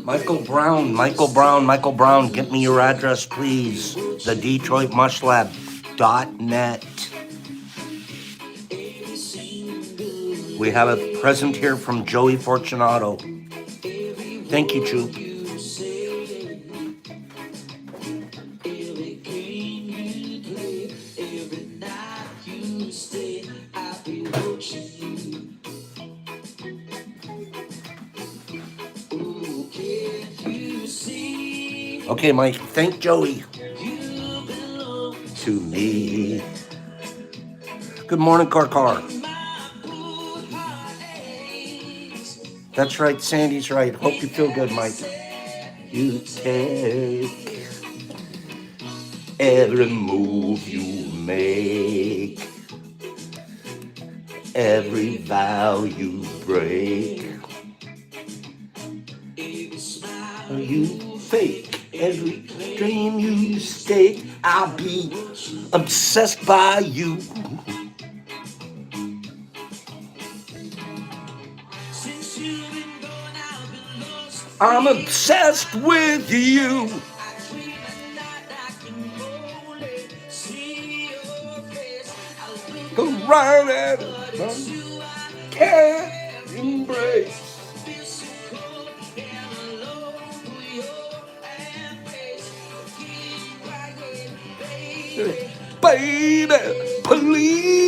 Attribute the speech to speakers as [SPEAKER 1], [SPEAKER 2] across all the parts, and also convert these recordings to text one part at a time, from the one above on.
[SPEAKER 1] Michael Brown, get me your address, please. The DetroitMushLab.net. We have a present here from Joey Fortunato. Thank you, Chu. Okay, Mike, thank Joey. To me. Good morning, Car. That's right, Sandy's right. Hope you feel good, Mike. You take every move you make, every vow you break, you fake, every dream you stake. I'll be obsessed by you. I'm obsessed with you. Go right at it, can't embrace. Baby, please.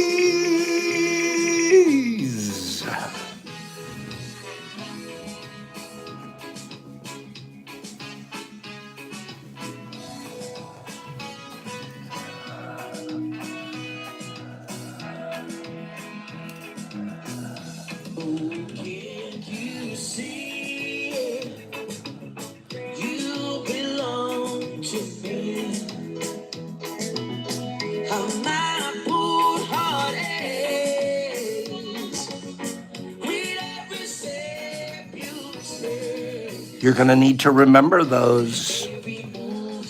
[SPEAKER 1] You're going to need to remember those.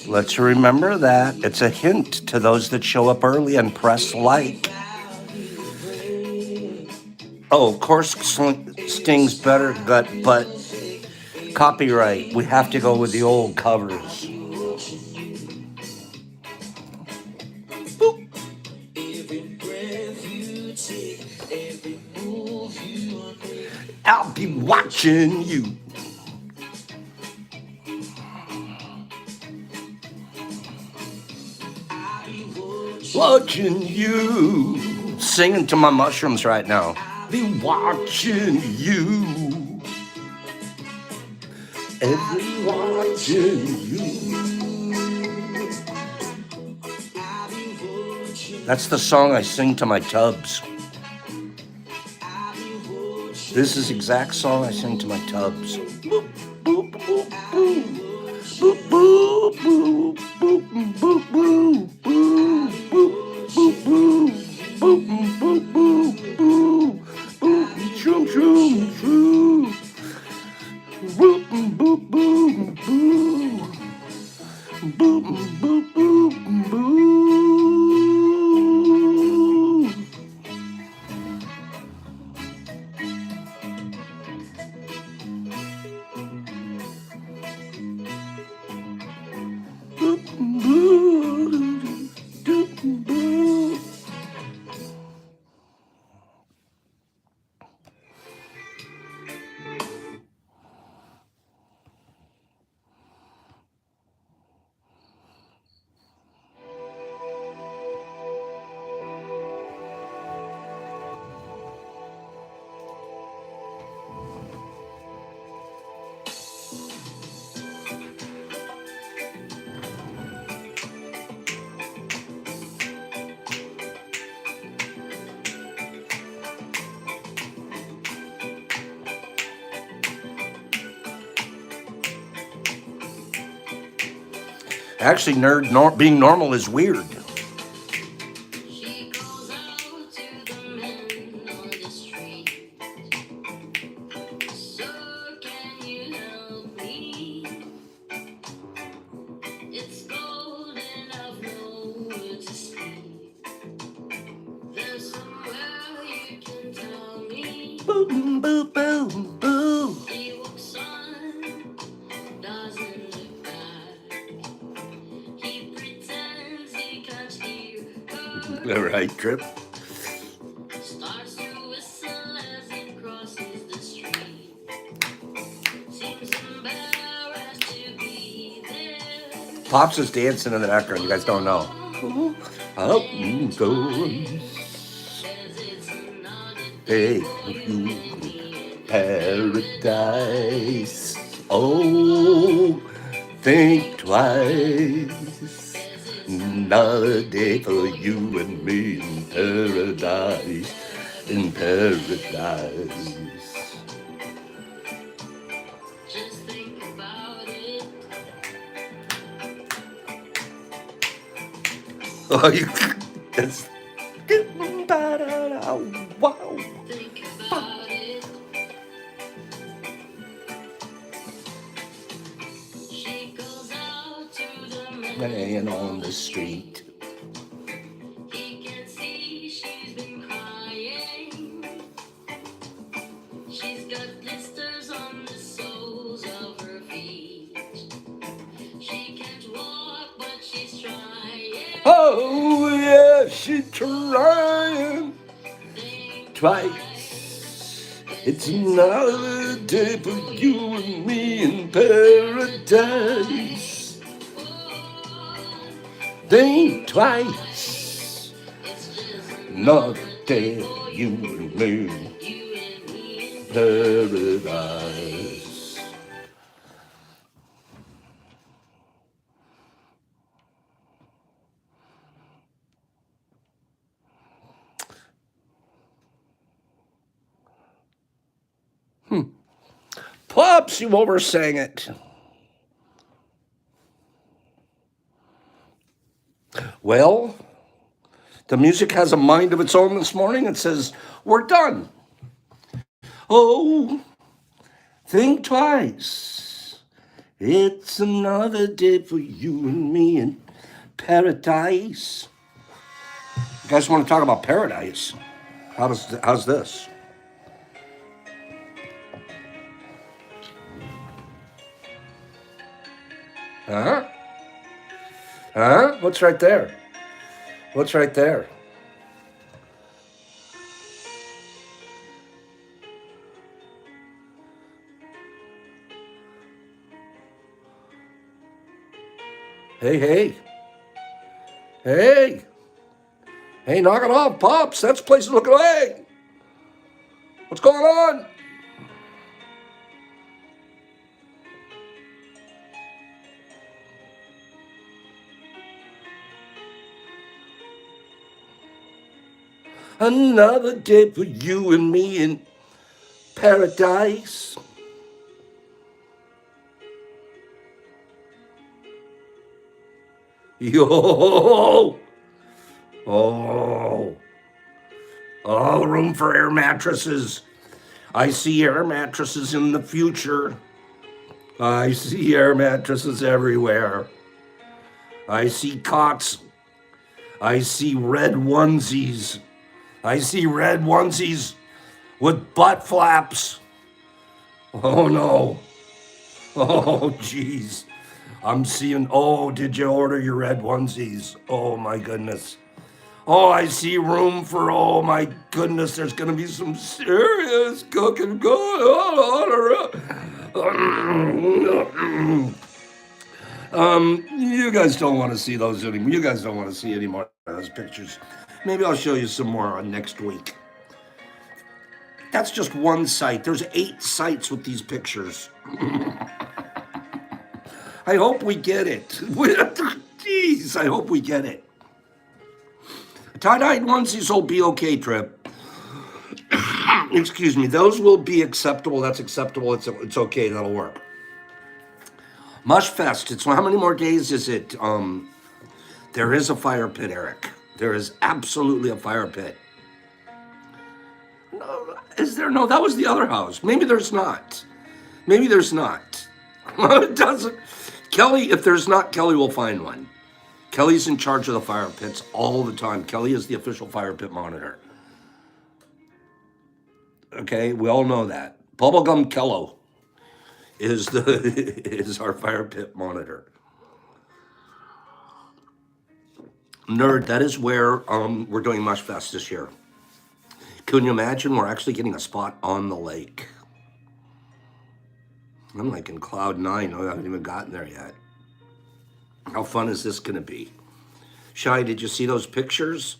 [SPEAKER 1] Let's remember that. It's a hint to those that show up early and press like. Oh, of course, Sting's better, but copyright. We have to go with the old covers. Boop. I'll be watching you. Watching you. Singing to my mushrooms right now. Be watching you. Every watching you. That's the song I sing to my tubs. This is the exact song I sing to my tubs. Boop, boop, boop, boop. Boop, boop, boop, boop, boop, boop, boop, boop, boop, boop, boop, boop, boop, boop, boop, shoo, shoo, shoo. Boop, boop, boop, boop, boop, boop, boop, boop. Actually, being normal is weird. Boom, boom, boom, boom. All right, Trip.
[SPEAKER 2] Starts to whistle as it crosses the street. Seems embarrassed to be there.
[SPEAKER 1] Pops is dancing in the background. You guys don't know. Up goes hey, paradise. Oh, think twice. Another day for you and me in paradise. In paradise.
[SPEAKER 2] Just think about it.
[SPEAKER 1] Oh, you. That's. Wow.
[SPEAKER 2] Think about it. She goes out to the
[SPEAKER 1] Man on the street.
[SPEAKER 2] He can see she's been crying. She's got blisters on the soles of her feet. She can't walk, but she's trying.
[SPEAKER 1] Oh, yeah, she's trying twice. It's another day for you and me in paradise. Think twice. Another day for you and me in paradise. Pops, you oversang it. Well, the music has a mind of its own this morning. It says, we're done. Oh, think twice. It's another day for you and me in paradise. You guys want to talk about paradise? How's this? Huh? Huh? What's right there? What's right there? Hey, hey. Hey. Hey, knock it off, Pops. That's a place to look away. What's going on? Another day for you and me in paradise. Yo! Oh! Oh, room for air mattresses. I see air mattresses in the future. I see air mattresses everywhere. I see cots. I see red onesies. I see red onesies with butt flaps. Oh no. Oh jeez. I'm seeing, oh, did you order your red onesies? Oh my goodness. Oh, I see room for, oh my goodness, there's going to be some serious cooking going on. You guys don't want to see those anymore. You guys don't want to see any more of those pictures. Maybe I'll show you some more next week. That's just one site. There's 8 sites with these pictures. I hope we get it. Jeez, I hope we get it. Tie-dyed onesies will be okay, Trip. Excuse me. Those will be acceptable. That's acceptable. It's okay. That'll work. Mushfest. It's how many more days is it? There is a fire pit, Eric. There is absolutely a fire pit. No, is there? No, that was the other house. Maybe there's not. Maybe there's not. It doesn't. Kelly, if there's not, Kelly will find one. Kelly's in charge of the fire pits all the time. Kelly is the official fire pit monitor. Okay, we all know that. Bubblegum Kello is is our fire pit monitor. Nerd, that is where we're doing Mush Fest this year. Can you imagine we're actually getting a spot on the lake? I'm like in cloud nine. I haven't even gotten there yet. How fun is this going to be? Shai, did you see those pictures?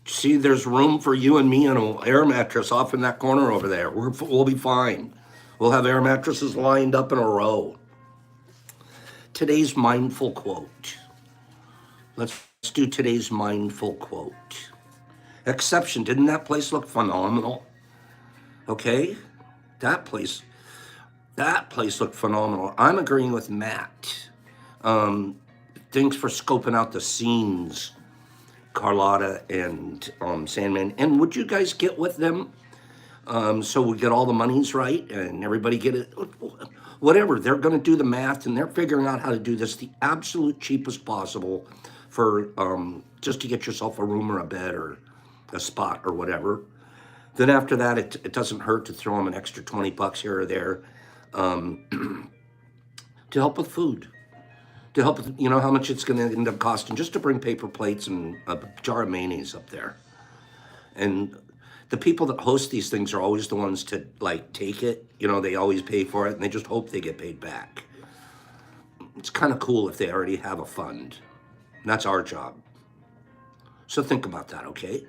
[SPEAKER 1] See, there's room for you and me and an air mattress off in that corner over there. We'll be fine. We'll have air mattresses lined up in a row. Today's mindful quote. Let's do today's mindful quote. Exception. Didn't that place look phenomenal? Okay? That place looked phenomenal. I'm agreeing with Matt. Thanks for scoping out the scenes, Carlotta and Sandman. And would you guys get with them so we get all the monies right and everybody get it? Whatever. They're going to do the math and they're figuring out how to do this the absolute cheapest possible for just to get yourself a room or a bed or a spot or whatever. Then after that, it doesn't hurt to throw them an extra $20 here or there to help with food. To help with, you know, how much it's going to end up costing just to bring paper plates and a jar of mayonnaise up there. And the people that host these things are always the ones to, like, take it. You know, they always pay for it, and they just hope they get paid back. It's kind of cool if they already have a fund. And that's our job. So think about that, okay?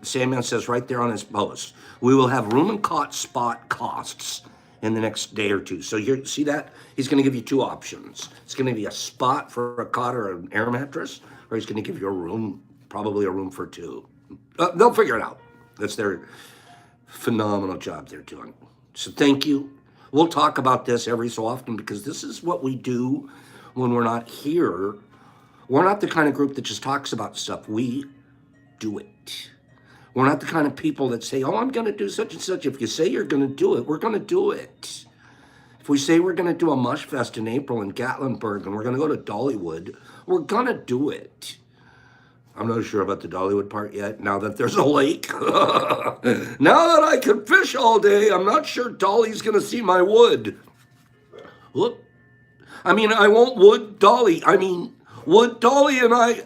[SPEAKER 1] Sandman says right there on his post, we will have room and cot spot costs in the next day or two. So you see that? He's going to give you two options. It's going to be a spot for a cot or an air mattress, or he's going to give you a room, probably a room for two. They'll figure it out. That's their phenomenal job they're doing. So thank you. We'll talk about this every so often because this is what we do when we're not here. We're not the kind of group that just talks about stuff. We do it. We're not the kind of people that say, oh, I'm going to do such and such. If you say you're going to do it, we're going to do it. If we say we're going to do a Mush Fest in April in Gatlinburg and we're going to go to Dollywood, we're going to do it. I'm not sure about the Dollywood part yet, now that there's a lake. Now that I can fish all day, I'm not sure Dolly's going to see my wood. Whoop. I mean, I won't wood Dolly. I mean, would Dolly and I...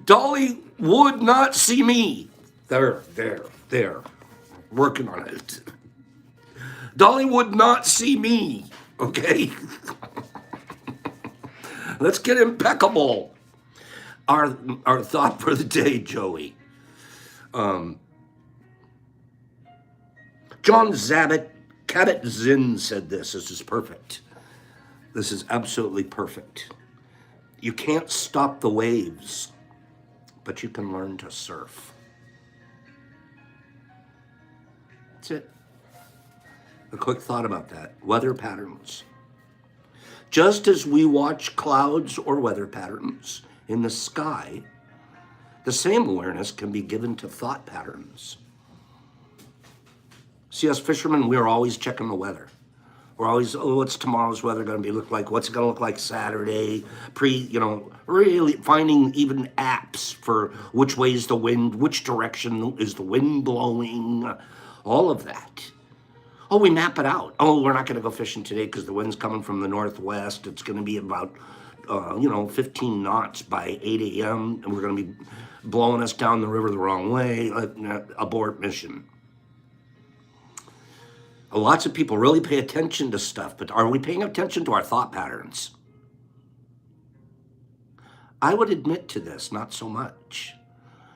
[SPEAKER 1] Dolly would not see me. There. Working on it. Dolly would not see me, okay? Let's get impeccable. Our thought for the day, Joey. John Kabat-Zinn said this. This is perfect. This is absolutely perfect. You can't stop the waves, but you can learn to surf. That's it. A quick thought about that. Weather patterns. Just as we watch clouds or weather patterns in the sky, the same awareness can be given to thought patterns. See, us fishermen, we're always checking the weather. We're always, oh, what's tomorrow's weather going to be look like? What's it going to look like Saturday? Really finding even apps for which way is the wind, which direction is the wind blowing, all of that. Oh, we map it out. Oh, we're not going to go fishing today because the wind's coming from the northwest. It's going to be about, 15 knots by 8 a.m. And we're going to be blowing us down the river the wrong way. Abort mission. Lots of people really pay attention to stuff, but are we paying attention to our thought patterns? I would admit to this, not so much.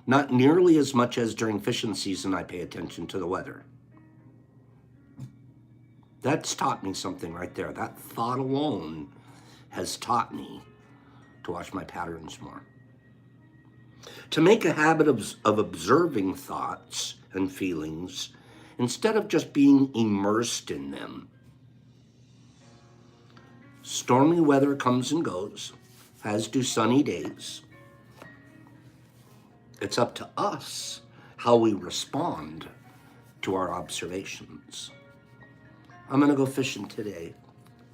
[SPEAKER 1] Not nearly as much as during fishing season I pay attention to the weather. That's taught me something right there. That thought alone has taught me to watch my patterns more. To make a habit of observing thoughts and feelings instead of just being immersed in them. Stormy weather comes and goes, as do sunny days. It's up to us how we respond to our observations. I'm going to go fishing today.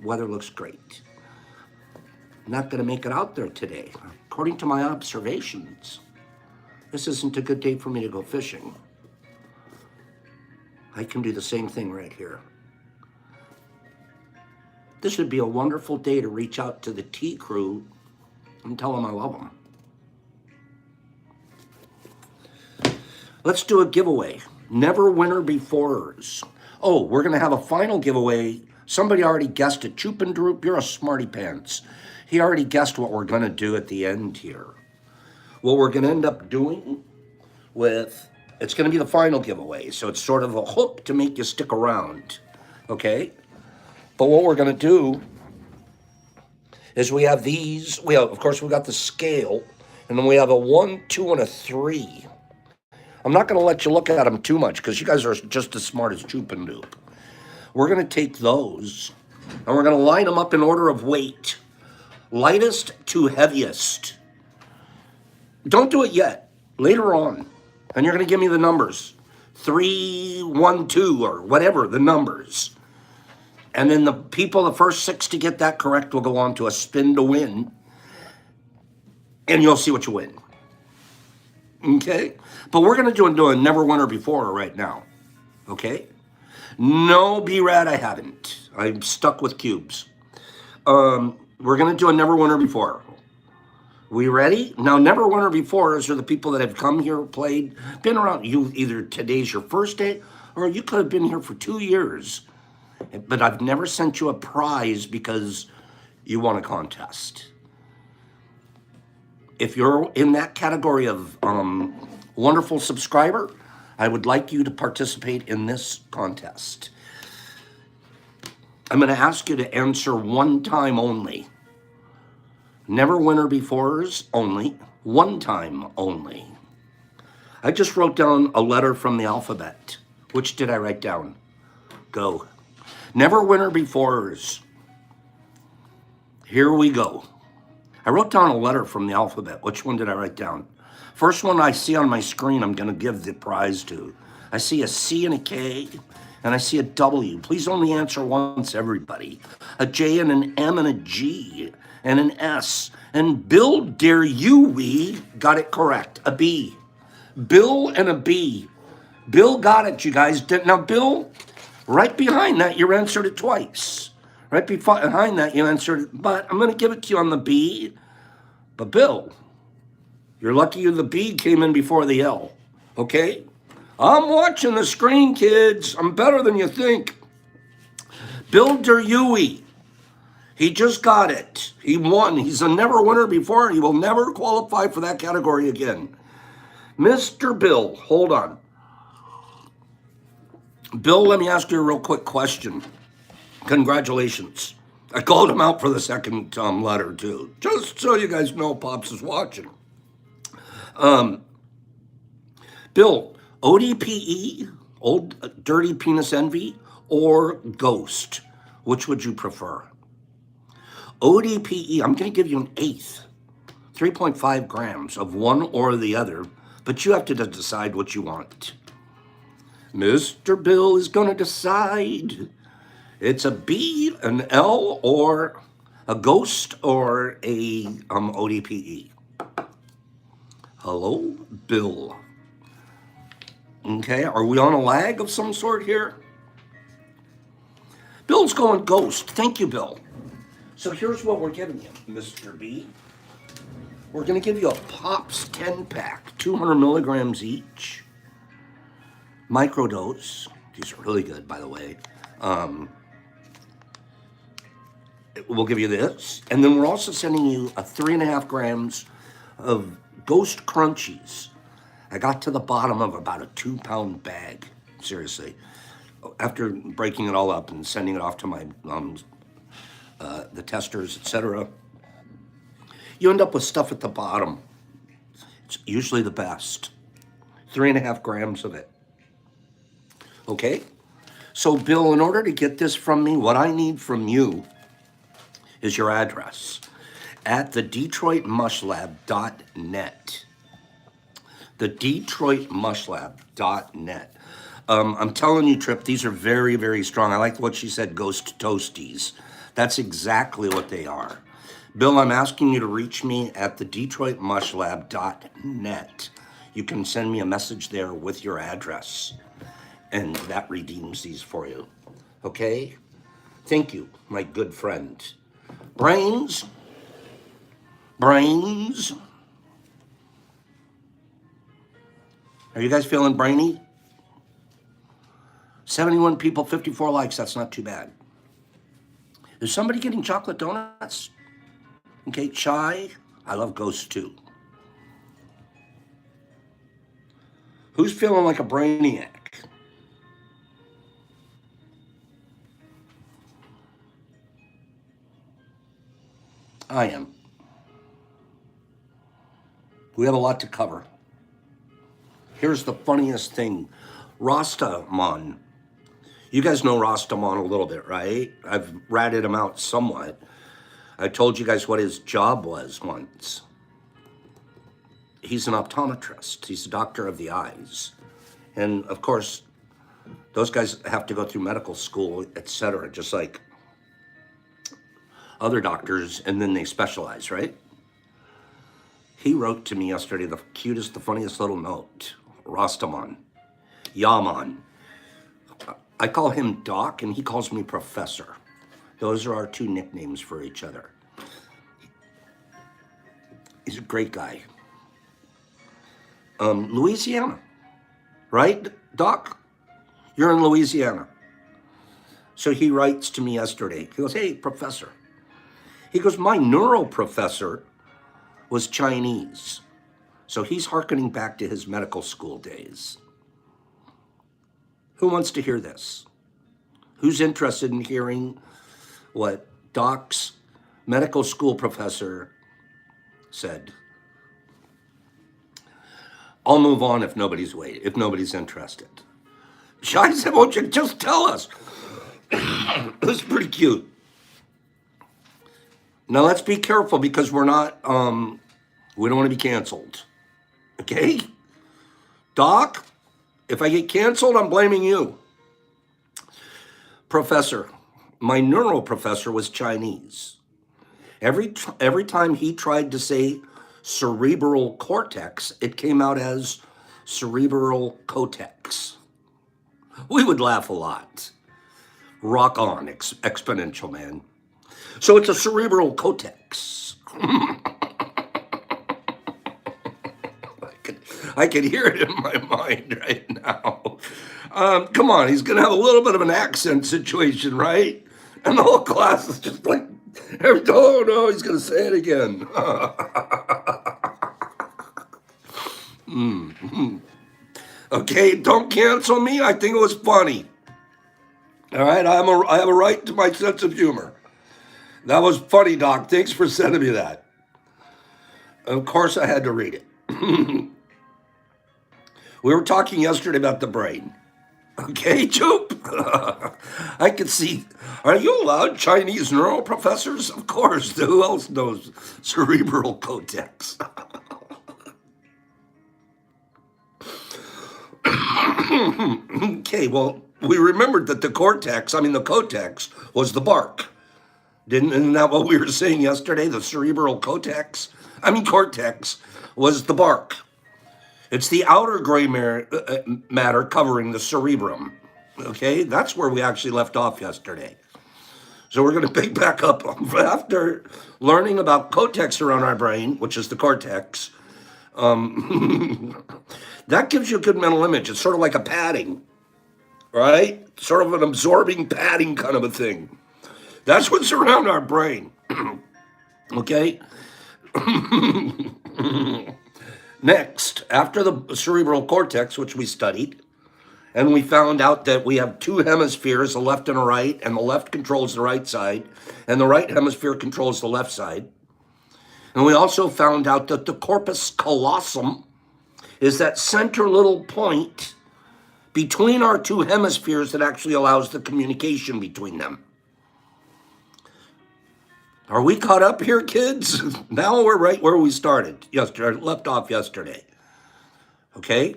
[SPEAKER 1] Weather looks great. I'm not going to make it out there today. According to my observations, this isn't a good day for me to go fishing. I can do the same thing right here. This would be a wonderful day to reach out to the T crew and tell them I love them. Let's do a giveaway. Never winner beforers. Oh, we're going to have a final giveaway. Somebody already guessed it. Choop and Droop, you're a smarty pants. He already guessed what we're going to do at the end here. What we're going to end up doing with, it's going to be the final giveaway. So it's sort of a hook to make you stick around. Okay? But what we're going to do is we have these. Of course, we got the scale. And then we have a 1, 2, and a 3. I'm not going to let you look at them too much because you guys are just as smart as Choop and Doop. We're going to take those and we're going to line them up in order of weight. Lightest to heaviest. Don't do it yet. Later on. And you're going to give me the numbers. 3, 1, 2, or whatever, the numbers. And then the people, the first 6 to get that correct will go on to a spin to win. And you'll see what you win. Okay? But we're going to do a never winner before right now. Okay? No B-Rad, I haven't. I'm stuck with cubes. We're going to do a never winner before. We ready? Now, never winner befores are the people that have come here, played, been around. You either today's your first day, or you could have been here for 2 years. But I've never sent you a prize because you won a contest. If you're in that category of wonderful subscriber, I would like you to participate in this contest. I'm going to ask you to answer one time only. Never winner befores only, one time only. I just wrote down a letter from the alphabet. Which did I write down? Go. Never winner befores. Here we go. I wrote down a letter from the alphabet. Which one did I write down? First one I see on my screen, I'm going to give the prize to. I see a C and a K, and I see a W. Please only answer once, everybody. A J and an M and a G and an S. And Bill, dare you, we got it correct. A B. Bill and a B. Bill got it, you guys. Now, Bill, right behind that, you answered it twice. Right behind that, you answered it, but I'm going to give it to you on the B. But Bill, you're lucky the B came in before the L, okay? I'm watching the screen, kids. I'm better than you think. Bill Deryui, he just got it. He won. He's a never winner before. He will never qualify for that category again. Mr. Bill, hold on. Bill, let me ask you a real quick question. Congratulations. I called him out for the second letter, too. Just so you guys know Pops is watching. Bill, ODPE, Old Dirty Penis Envy, or Ghost? Which would you prefer? ODPE, I'm going to give you an eighth. 3.5 grams of one or the other, but you have to decide what you want. Mr. Bill is going to decide. It's a B, an L, or a Ghost, or a ODPE. Hello, Bill. Okay, are we on a lag of some sort here? Bill's going Ghost. Thank you, Bill. So here's what we're giving you, Mr. B. We're going to give you a Pops 10-pack, 200 milligrams each. Microdose. These are really good, by the way. We'll give you this. And then we're also sending you a 3.5 grams of Ghost Crunchies. I got to the bottom of about a 2-pound bag. Seriously. After breaking it all up and sending it off to my the testers, etc., you end up with stuff at the bottom. It's usually the best. 3.5 grams of it. Okay? So, Bill, in order to get this from me, what I need from you is your address at the DetroitMushLab.net. The DetroitMushLab.net. I'm telling you, Trip, these are very, very strong. I like what she said, Ghost Toasties. That's exactly what they are. Bill, I'm asking you to reach me at the DetroitMushLab.net. You can send me a message there with your address, and that redeems these for you. Okay? Thank you, my good friend. Brains. Are you guys feeling brainy? 71 people, 54 likes. That's not too bad. Is somebody getting chocolate donuts? Okay, chai. I love ghosts too. Who's feeling like a brainiac? I am. We have a lot to cover. Here's the funniest thing. Rastaman. You guys know Rastaman a little bit, right? I've ratted him out somewhat. I told you guys what his job was once. He's an optometrist. He's a doctor of the eyes. And of course, those guys have to go through medical school, etc., just like other doctors, and then they specialize, right? He wrote to me yesterday the cutest, the funniest little note. Rastaman. Yaman. I call him Doc, and he calls me Professor. Those are our two nicknames for each other. He's a great guy. Louisiana, right, Doc? You're in Louisiana. So he writes to me yesterday. He goes, hey, Professor. He goes, my neuro professor was Chinese. So he's hearkening back to his medical school days. Who wants to hear this? Who's interested in hearing what Doc's medical school professor said? I'll move on if nobody's interested. Shai said, won't you just tell us? It was pretty cute. Now let's be careful because we're not, we don't want to be canceled. Okay? Doc, if I get canceled, I'm blaming you. Professor, my neuro professor was Chinese. Every time he tried to say cerebral cortex, it came out as cerebral cortex. We would laugh a lot. Rock on, exponential man. So it's a cerebral cortex. I can hear it in my mind right now. Come on, he's going to have a little bit of an accent situation, right? And the whole class is just like, oh no, he's going to say it again. Okay, don't cancel me. I think it was funny. All right, I have a right to my sense of humor. That was funny, Doc. Thanks for sending me that. Of course, I had to read it. We were talking yesterday about the brain. Okay, Choop? I could see. Are you allowed Chinese neuro professors? Of course. Who else knows cerebral cortex? Okay, well, we remembered that the cortex was the bark. Isn't that what we were saying yesterday? The cerebral cortex was the bark. It's the outer gray matter covering the cerebrum. Okay, that's where we actually left off yesterday. So we're going to pick back up after learning about cortex around our brain, which is the cortex. That gives you a good mental image. It's sort of like a padding, right? Sort of an absorbing padding kind of a thing. That's what's around our brain. Okay? Next, after the cerebral cortex, which we studied, and we found out that we have two hemispheres, a left and a right, and the left controls the right side, and the right hemisphere controls the left side. And we also found out that the corpus callosum is that center little point between our two hemispheres that actually allows the communication between them. Are we caught up here, kids? Now we're right where we started yesterday, left off yesterday. Okay?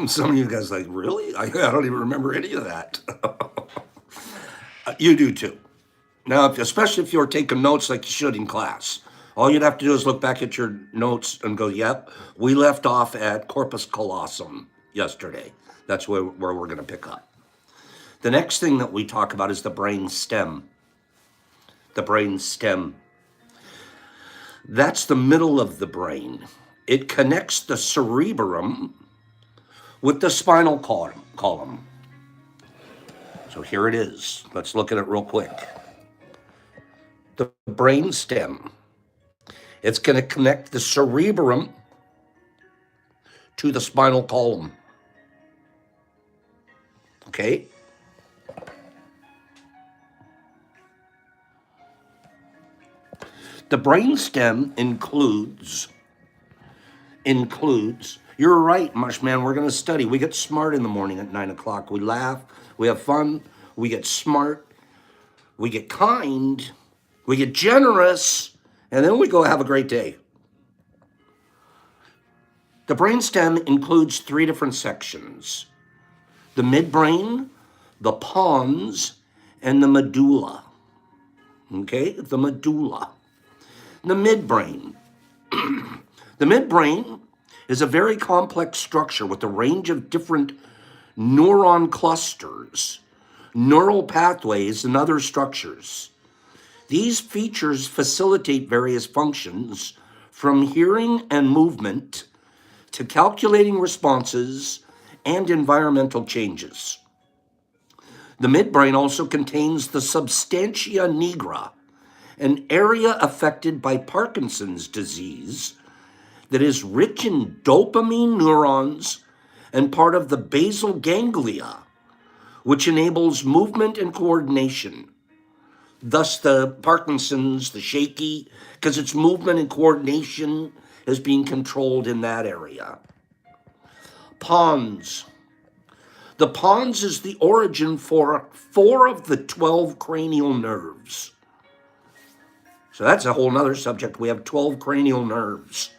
[SPEAKER 1] Some of you guys are like, really? I don't even remember any of that. You do too. Now, especially if you're taking notes like you should in class. All you'd have to do is look back at your notes and go, yep, we left off at corpus callosum yesterday. That's where we're going to pick up. The next thing that we talk about is the brain stem. The brain stem. That's the middle of the brain. It connects the cerebellum with the spinal column. So here it is. Let's look at it real quick. The brain stem. It's going to connect the cerebellum to the spinal column. Okay? The brain stem includes, you're right, Mushman, we're going to study. We get smart in the morning at 9 o'clock. We laugh, we have fun, we get smart, we get kind, we get generous, and then we go have a great day. The brainstem includes 3 different sections: the midbrain, the pons, and the medulla. Okay, the medulla. The midbrain. The midbrain is a very complex structure with a range of different neuron clusters, neural pathways, and other structures. These features facilitate various functions from hearing and movement to calculating responses and environmental changes. The midbrain also contains the substantia nigra, an area affected by Parkinson's disease that is rich in dopamine neurons and part of the basal ganglia, which enables movement and coordination. Thus the Parkinson's, the shaky, because its movement and coordination is being controlled in that area. Pons. The pons is the origin for 4 of the 12 cranial nerves. So that's a whole nother subject. We have 12 cranial nerves.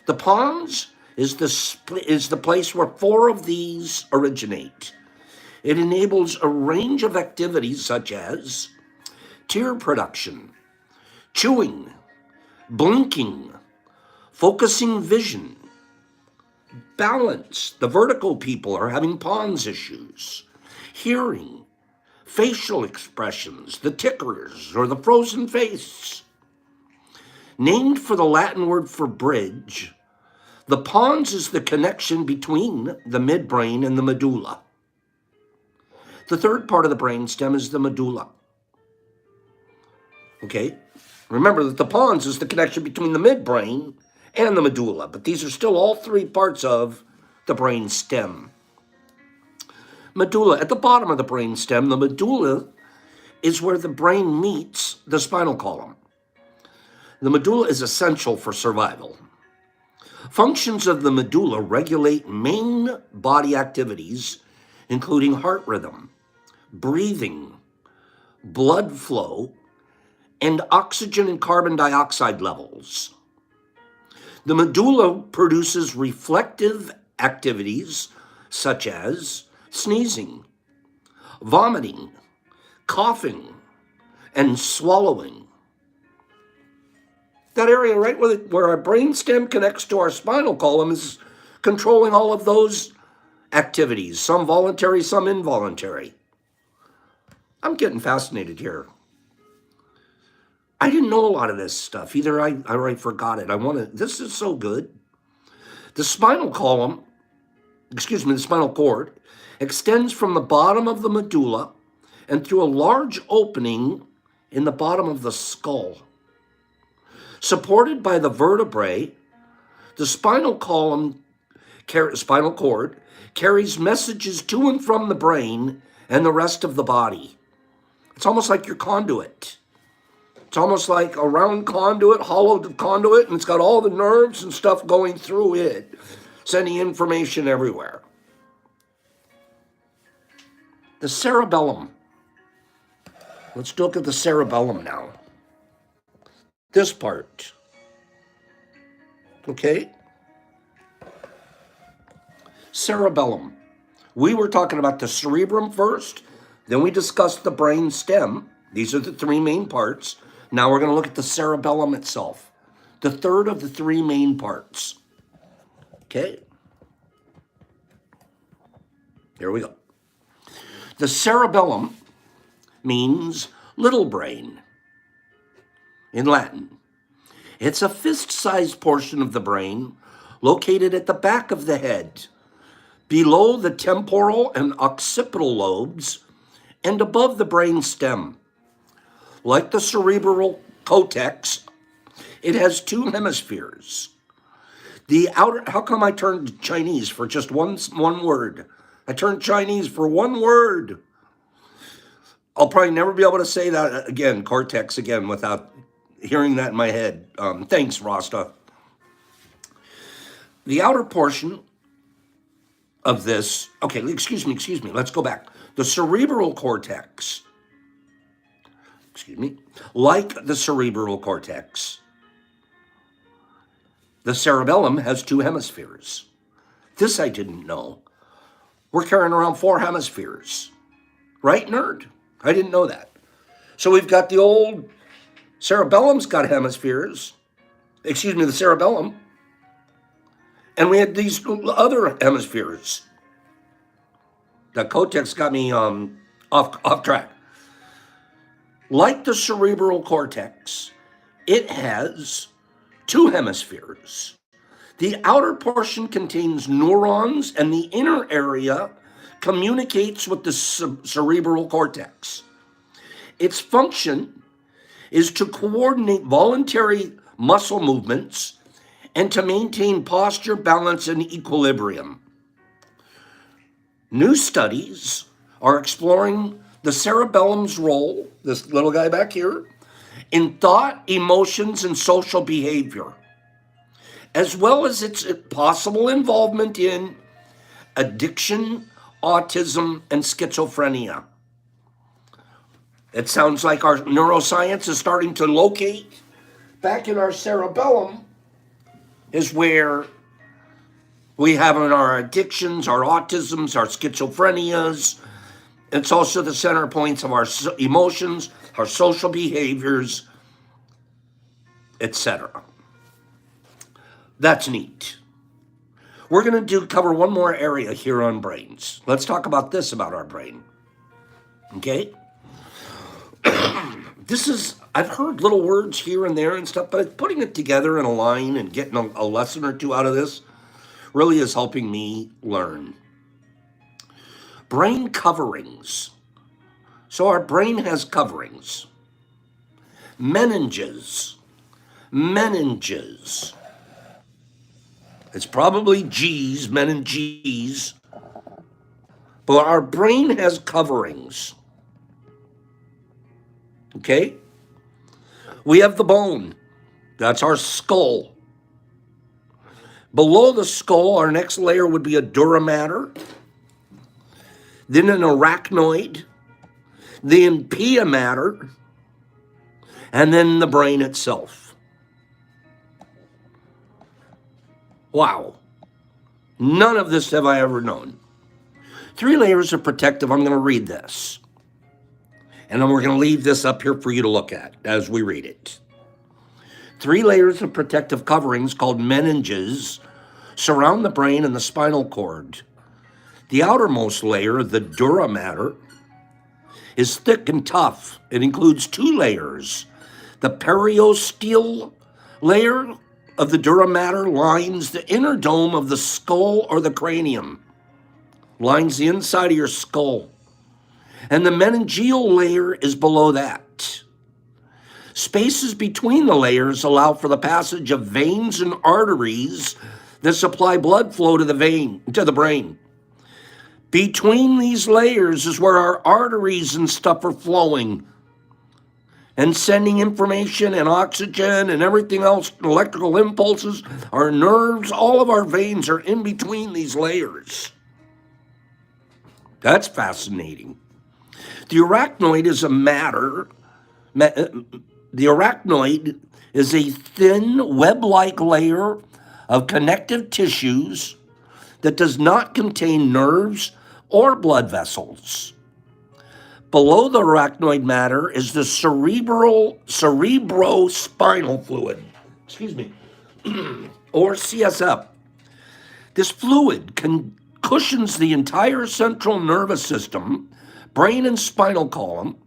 [SPEAKER 1] The pons is the place where 4 of these originate. It enables a range of activities such as tear production, chewing, blinking, focusing vision, balance. The vertical people are having pons issues. Hearing, facial expressions, the tickers or the frozen face. Named for the Latin word for bridge, the pons is the connection between the midbrain and the medulla. The third part of the brainstem is the medulla. Okay, remember that the pons is the connection between the midbrain and the medulla, but these are still all 3 parts of the brain stem. Medulla, at the bottom of the brain stem, the medulla is where the brain meets the spinal column. The medulla is essential for survival. Functions of the medulla regulate main body activities, including heart rhythm, breathing, blood flow, and oxygen and carbon dioxide levels. The medulla produces reflective activities such as sneezing, vomiting, coughing, and swallowing. That area right where our brainstem connects to our spinal column is controlling all of those activities, some voluntary, some involuntary. I'm getting fascinated here. I didn't know a lot of this stuff. Either I forgot it. This is so good. The spinal cord extends from the bottom of the medulla and through a large opening in the bottom of the skull. Supported by the vertebrae, the spinal cord carries messages to and from the brain and the rest of the body. It's almost like your conduit. It's almost like a round conduit, hollowed conduit, and it's got all the nerves and stuff going through it, sending information everywhere. The cerebellum. Let's look at the cerebellum now. This part. Okay? Cerebellum. We were talking about the cerebrum first, then we discussed the brain stem. These are the 3 main parts. Now we're going to look at the cerebellum itself, the third of the 3 main parts. Okay? Here we go. The cerebellum means little brain in Latin. It's a fist-sized portion of the brain located at the back of the head, below the temporal and occipital lobes, and above the brain stem. Like the cerebral cortex, it has two hemispheres. The outer, how come I turned Chinese for just one word? I turned Chinese for one word. I'll probably never be able to say that again, cortex again, without hearing that in my head. Thanks, Rasta. The outer portion of this, okay, excuse me, let's go back. The cerebral cortex, like the cerebral cortex, the cerebellum has two hemispheres. This I didn't know. We're carrying around 4 hemispheres. Right, nerd? I didn't know that. So we've got the old cerebellum's got hemispheres. The cerebellum. And we had these other hemispheres. The cortex got me off track. Like the cerebral cortex, it has 2 hemispheres. The outer portion contains neurons, and the inner area communicates with the cerebral cortex. Its function is to coordinate voluntary muscle movements and to maintain posture, balance, and equilibrium. New studies are exploring the cerebellum's role, this little guy back here, in thought, emotions, and social behavior, as well as its possible involvement in addiction, autism, and schizophrenia. It sounds like our neuroscience is starting to locate back in our cerebellum is where we have in our addictions, our autisms, our schizophrenias. It's also the center points of our emotions, our social behaviors, etc. That's neat. We're going to cover one more area here on brains. Let's talk about this about our brain. Okay? I've heard little words here and there and stuff, but putting it together in a line and getting a lesson or two out of this really is helping me learn. Brain coverings. So our brain has coverings. Meninges. It's probably G's, meninges, but our brain has coverings. Okay? We have the bone. That's our skull. Below the skull, our next layer would be a dura mater, then an arachnoid, then pia mater, and then the brain itself. Wow. None of this have I ever known. 3 layers of protective. I'm going to read this. And then we're going to leave this up here for you to look at as we read it. 3 layers of protective coverings called meninges surround the brain and the spinal cord. The outermost layer, the dura mater, is thick and tough. It includes 2 layers. The periosteal layer of the dura mater lines the inner dome of the skull or the cranium, lines the inside of your skull. And the meningeal layer is below that. Spaces between the layers allow for the passage of veins and arteries that supply blood flow to the brain. Between these layers is where our arteries and stuff are flowing and sending information and oxygen and everything else, electrical impulses, our nerves, all of our veins are in between these layers. That's fascinating. The arachnoid is a thin web-like layer of connective tissues that does not contain nerves or blood vessels. Below the arachnoid matter is the cerebrospinal fluid, or CSF. This fluid cushions the entire central nervous system, brain and spinal column,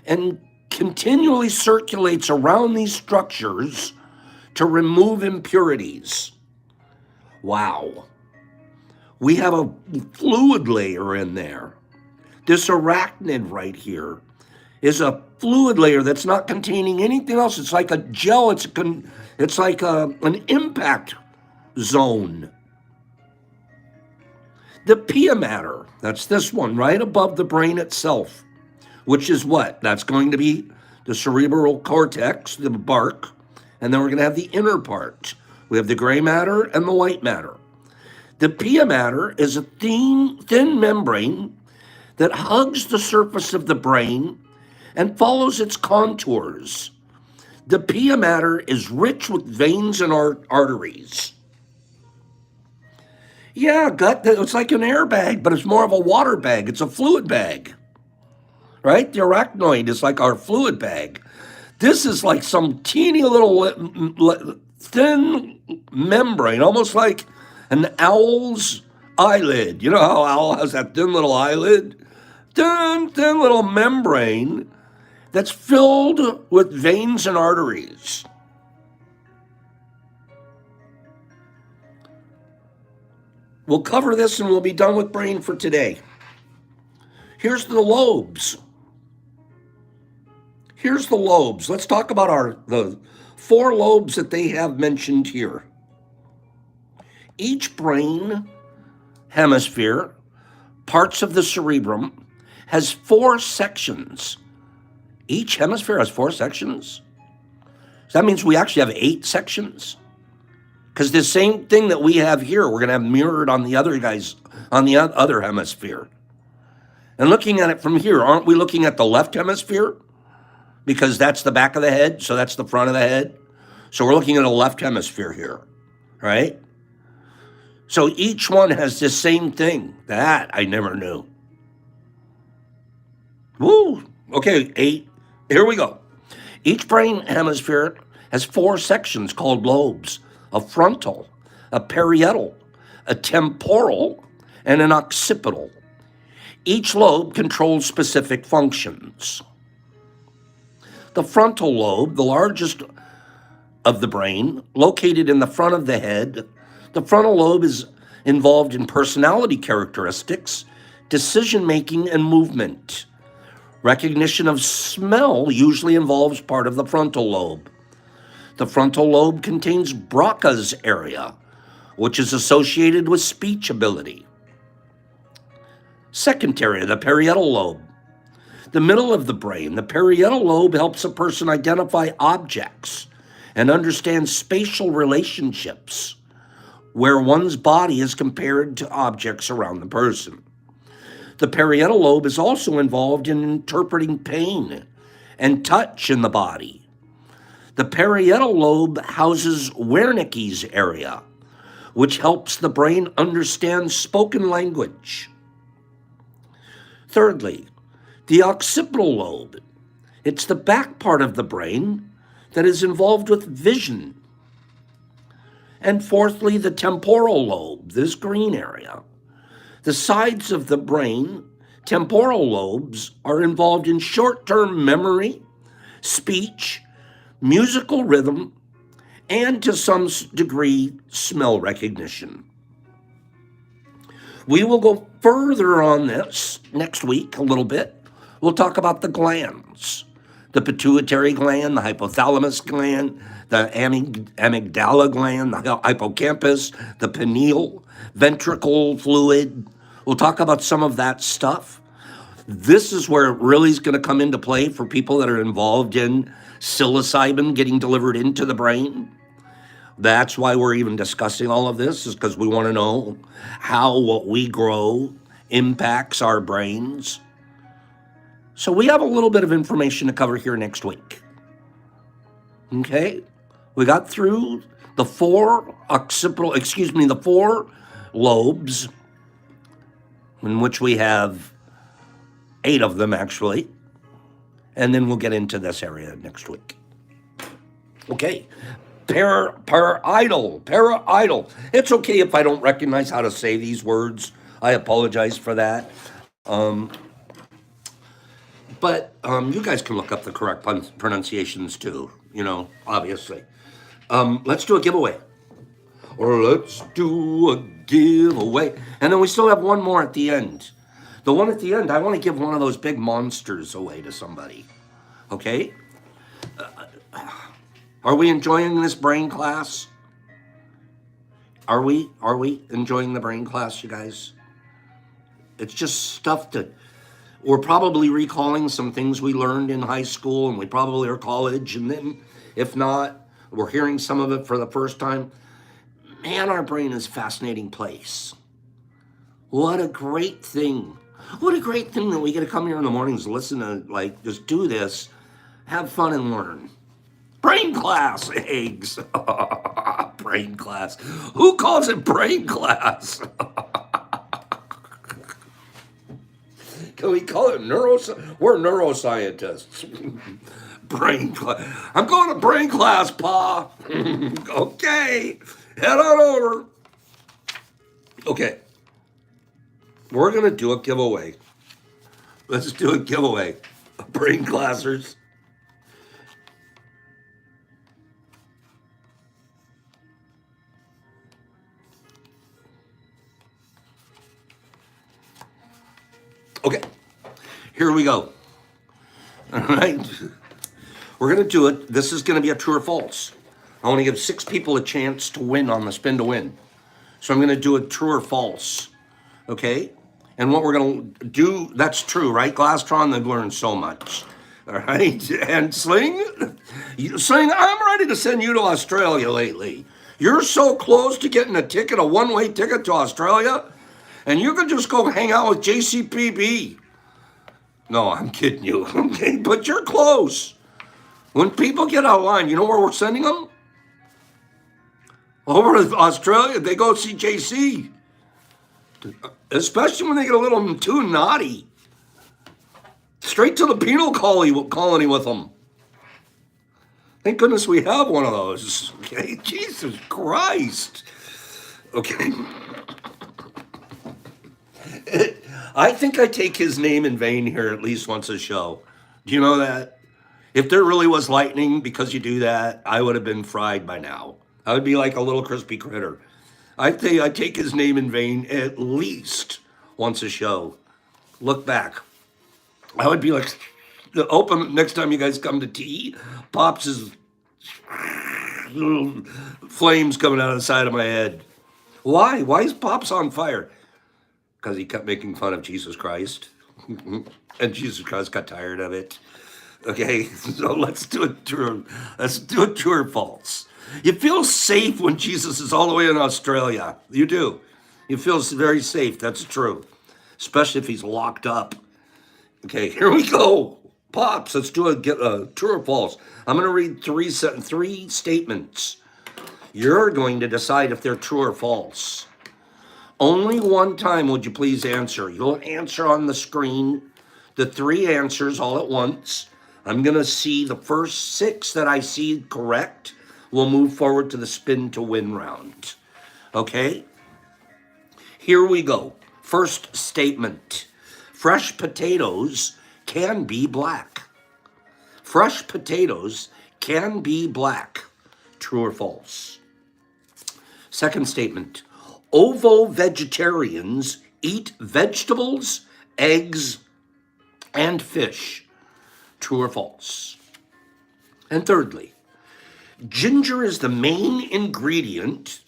[SPEAKER 1] and continually circulates around these structures to remove impurities. Wow. We have a fluid layer in there. This arachnid right here is a fluid layer that's not containing anything else. It's like a gel. It's like an impact zone. The pia matter, that's this one right above the brain itself, which is what? That's going to be the cerebral cortex, the bark, and then we're going to have the inner part. We have the gray matter and the white matter. The pia matter is a thin membrane that hugs the surface of the brain and follows its contours. The pia matter is rich with veins and arteries. Yeah, gut, it's like an airbag, but it's more of a water bag. It's a fluid bag, right? The arachnoid is like our fluid bag. This is like some teeny little thin membrane, almost like an owl's eyelid. You know how owl has that thin little eyelid? Thin little membrane that's filled with veins and arteries. We'll cover this and we'll be done with brain for today. Here's the lobes. Here's the lobes. Let's talk about the 4 lobes that they have mentioned here. Each brain hemisphere, parts of the cerebrum, has 4 sections. Each hemisphere has 4 sections? So that means we actually have 8 sections? Because the same thing that we have here, we're going to have mirrored on the other guys, on the other hemisphere. And looking at it from here, aren't we looking at the left hemisphere? Because that's the back of the head, so that's the front of the head. So we're looking at a left hemisphere here, right? So each one has the same thing. That I never knew. Woo! Okay, 8. Here we go. Each brain hemisphere has 4 sections called lobes. A frontal, a parietal, a temporal, and an occipital. Each lobe controls specific functions. The frontal lobe, the largest of the brain, located in the front of the head, the frontal lobe is involved in personality characteristics, decision-making, and movement. Recognition of smell usually involves part of the frontal lobe. The frontal lobe contains Broca's area, which is associated with speech ability. Second area, the parietal lobe. The middle of the brain, the parietal lobe helps a person identify objects and understand spatial relationships, where one's body is compared to objects around the person. The parietal lobe is also involved in interpreting pain and touch in the body. The parietal lobe houses Wernicke's area, which helps the brain understand spoken language. Thirdly, the occipital lobe. It's the back part of the brain that is involved with vision. And fourthly, the temporal lobe, this green area. The sides of the brain, temporal lobes, are involved in short-term memory, speech, musical rhythm, and to some degree, smell recognition. We will go further on this next week a little bit. We'll talk about the glands, the pituitary gland, the hypothalamus gland, the amygdala gland, the hippocampus, the pineal, ventricle fluid. We'll talk about some of that stuff. This is where it really is going to come into play for people that are involved in psilocybin getting delivered into the brain. That's why we're even discussing all of this, is because we want to know how what we grow impacts our brains. So we have a little bit of information to cover here next week. Okay? We got through the 4 lobes, in which we have 8 of them actually. And then we'll get into this area next week. Okay. Parietal. It's okay if I don't recognize how to say these words. I apologize for that. But you guys can look up the correct pronunciations too, obviously. Let's do a giveaway. Or let's do a giveaway. And then we still have one more at the end. The one at the end, I want to give one of those big monsters away to somebody. Okay? Are we enjoying this brain class? Are we? Are we enjoying the brain class, you guys? It's just stuff that we're probably recalling some things we learned in high school and we probably are college. And then if not, we're hearing some of it for the first time. Man, our brain is a fascinating place. What a great thing. What a great thing that we get to come here in the mornings, listen to, like, just do this, have fun and learn. Brain class, eggs. Brain class. Who calls it brain class? Can we call it neuroscience? We're neuroscientists. Brain class. I'm going to brain class, Pa. Okay. Head on over. Okay. We're going to do a giveaway. Let's do a giveaway. Brain classers. Okay, here we go. All right, we're going to do it. This is going to be a true or false. I want to give 6 people a chance to win on the spin to win. So I'm going to do a true or false. Okay, and what we're going to do, that's true, right? Glastron, they've learned so much. All right, and Sling, I'm ready to send you to Australia lately. You're so close to getting a one-way ticket to Australia. And you could just go hang out with JCPB. No, I'm kidding you. Okay, but you're close. When people get out of line, you know where we're sending them? Over to Australia. They go see JC. Especially when they get a little too naughty. Straight to the penal colony with them. Thank goodness we have one of those. Okay, Jesus Christ. Okay. I think I take his name in vain here at least once a show. Do you know that? If there really was lightning because you do that, I would have been fried by now. I would be like a little crispy critter. I think I take his name in vain at least once a show. Look back. I would be like, open next time you guys come to tea, Pops is little flames coming out of the side of my head. Why? Why is Pops on fire? Because he kept making fun of Jesus Christ. And Jesus Christ got tired of it. Okay, so let's do it true. Let's do it true or false. You feel safe when Jesus is all the way in Australia. You do. You feel very safe. That's true. Especially if he's locked up. Okay, here we go. Pops, let's do a true or false. I'm going to read three statements. You're going to decide if they're true or false. Only one time would you please answer. You'll answer on the screen the 3 answers all at once. I'm going to see the first 6 that I see correct. We'll move forward to the spin to win round. Okay? Here we go. First statement. Fresh potatoes can be black. Fresh potatoes can be black. True or false? Second statement. Ovo-vegetarians eat vegetables, eggs, and fish. True or false? And thirdly, ginger is the main ingredient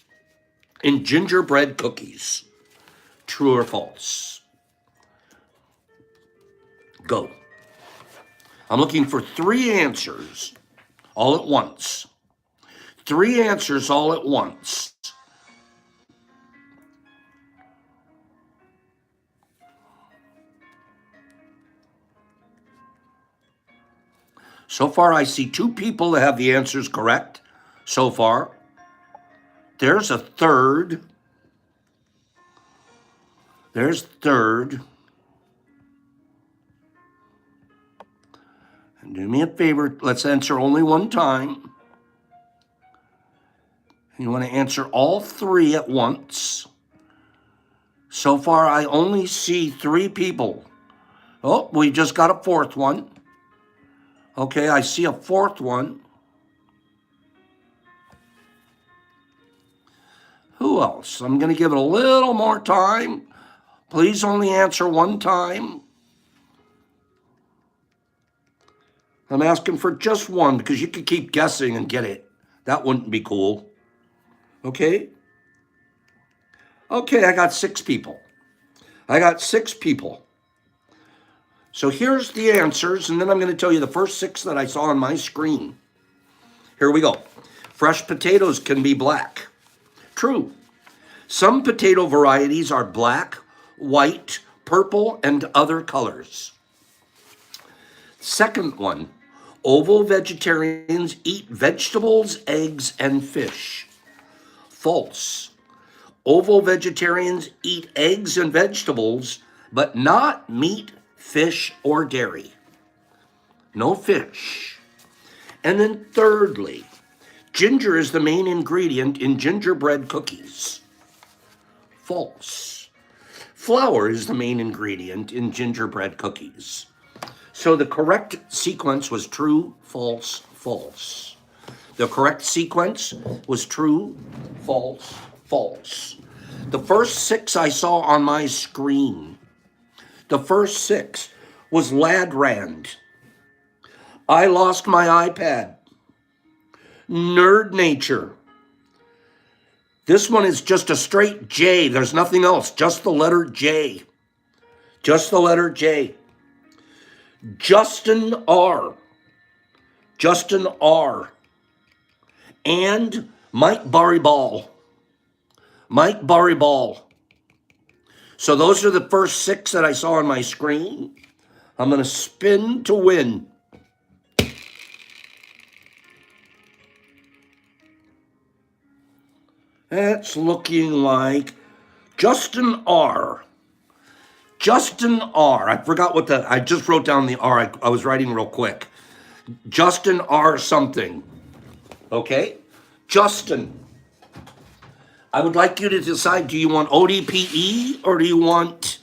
[SPEAKER 1] in gingerbread cookies. True or false? Go. I'm looking for 3 answers all at once. 3 answers all at once. So far, I see 2 people that have the answers correct. So far. There's a third. There's third. And do me a favor, let's answer only one time. You want to answer all 3 at once. So far, I only see 3 people. Oh, we just got a 4th one. Okay, I see a 4th one. who else? I'm going to give it a little more time. Please only answer one time. I'm asking for just one because you could keep guessing and get it. That wouldn't be cool. Okay? Okay, I got 6 people. So here's the answers, and then I'm going to tell you the first 6 that I saw on my screen. Here we go. Fresh potatoes can be black. True. Some potato varieties are black, white, purple, and other colors. Second one, ovo vegetarians eat vegetables, eggs, and fish. False. Ovo vegetarians eat eggs and vegetables, but not meat, fish, or dairy. No fish. And then thirdly, ginger is the main ingredient in gingerbread cookies. False. Flour is the main ingredient in gingerbread cookies. So the correct sequence was true, false, false. The correct sequence was true, false, false. The first 6 I saw on my screen, the first 6 was Ladrand. I lost my iPad. Nerd Nature. This one is just a straight J. There's nothing else, just the letter J. Just the letter J. Justin R. Justin R. And Mike Barryball. Mike Barryball. So those are the first 6 that I saw on my screen. I'm going to spin to win. That's looking like Justin R. Justin R. I forgot what I just wrote down the R. I was writing real quick. Justin R. something. Okay? Justin. I would like you to decide, do you want ODPE or do you want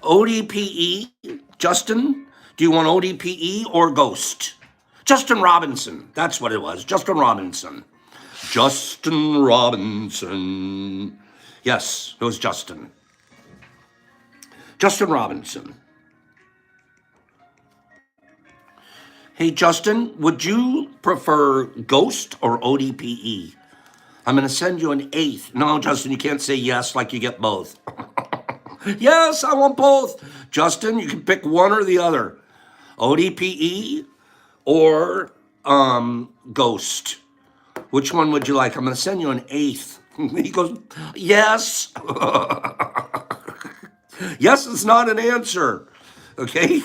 [SPEAKER 1] ODPE? Justin, do you want ODPE or Ghost? Justin Robinson. That's what it was. Justin Robinson. Justin Robinson. Yes, it was Justin. Justin Robinson. Hey, Justin, would you prefer Ghost or ODPE? I'm going to send you an 8th. No, Justin, you can't say yes like you get both. Yes, I want both. Justin, you can pick one or the other. ODPE or Ghost. Which one would you like? I'm going to send you an 8th. He goes, yes. Yes is not an answer. Okay?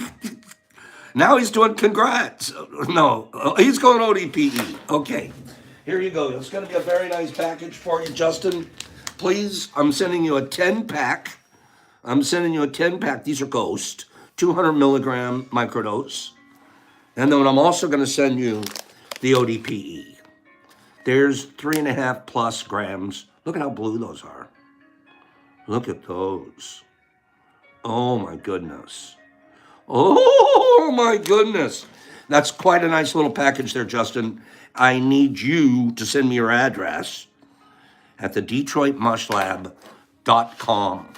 [SPEAKER 1] Now he's doing congrats. No, he's going ODPE. Okay. Here you go. It's going to be a very nice package for you, Justin. Please, I'm sending you a 10-pack. I'm sending you a 10-pack. These are Ghost, 200 milligram microdose. And then I'm also going to send you the ODPE. There's 3.5 plus grams. Look at how blue those are. Look at those. Oh my goodness. Oh my goodness. That's quite a nice little package there, Justin. I need you to send me your address at the DetroitMushLab.com.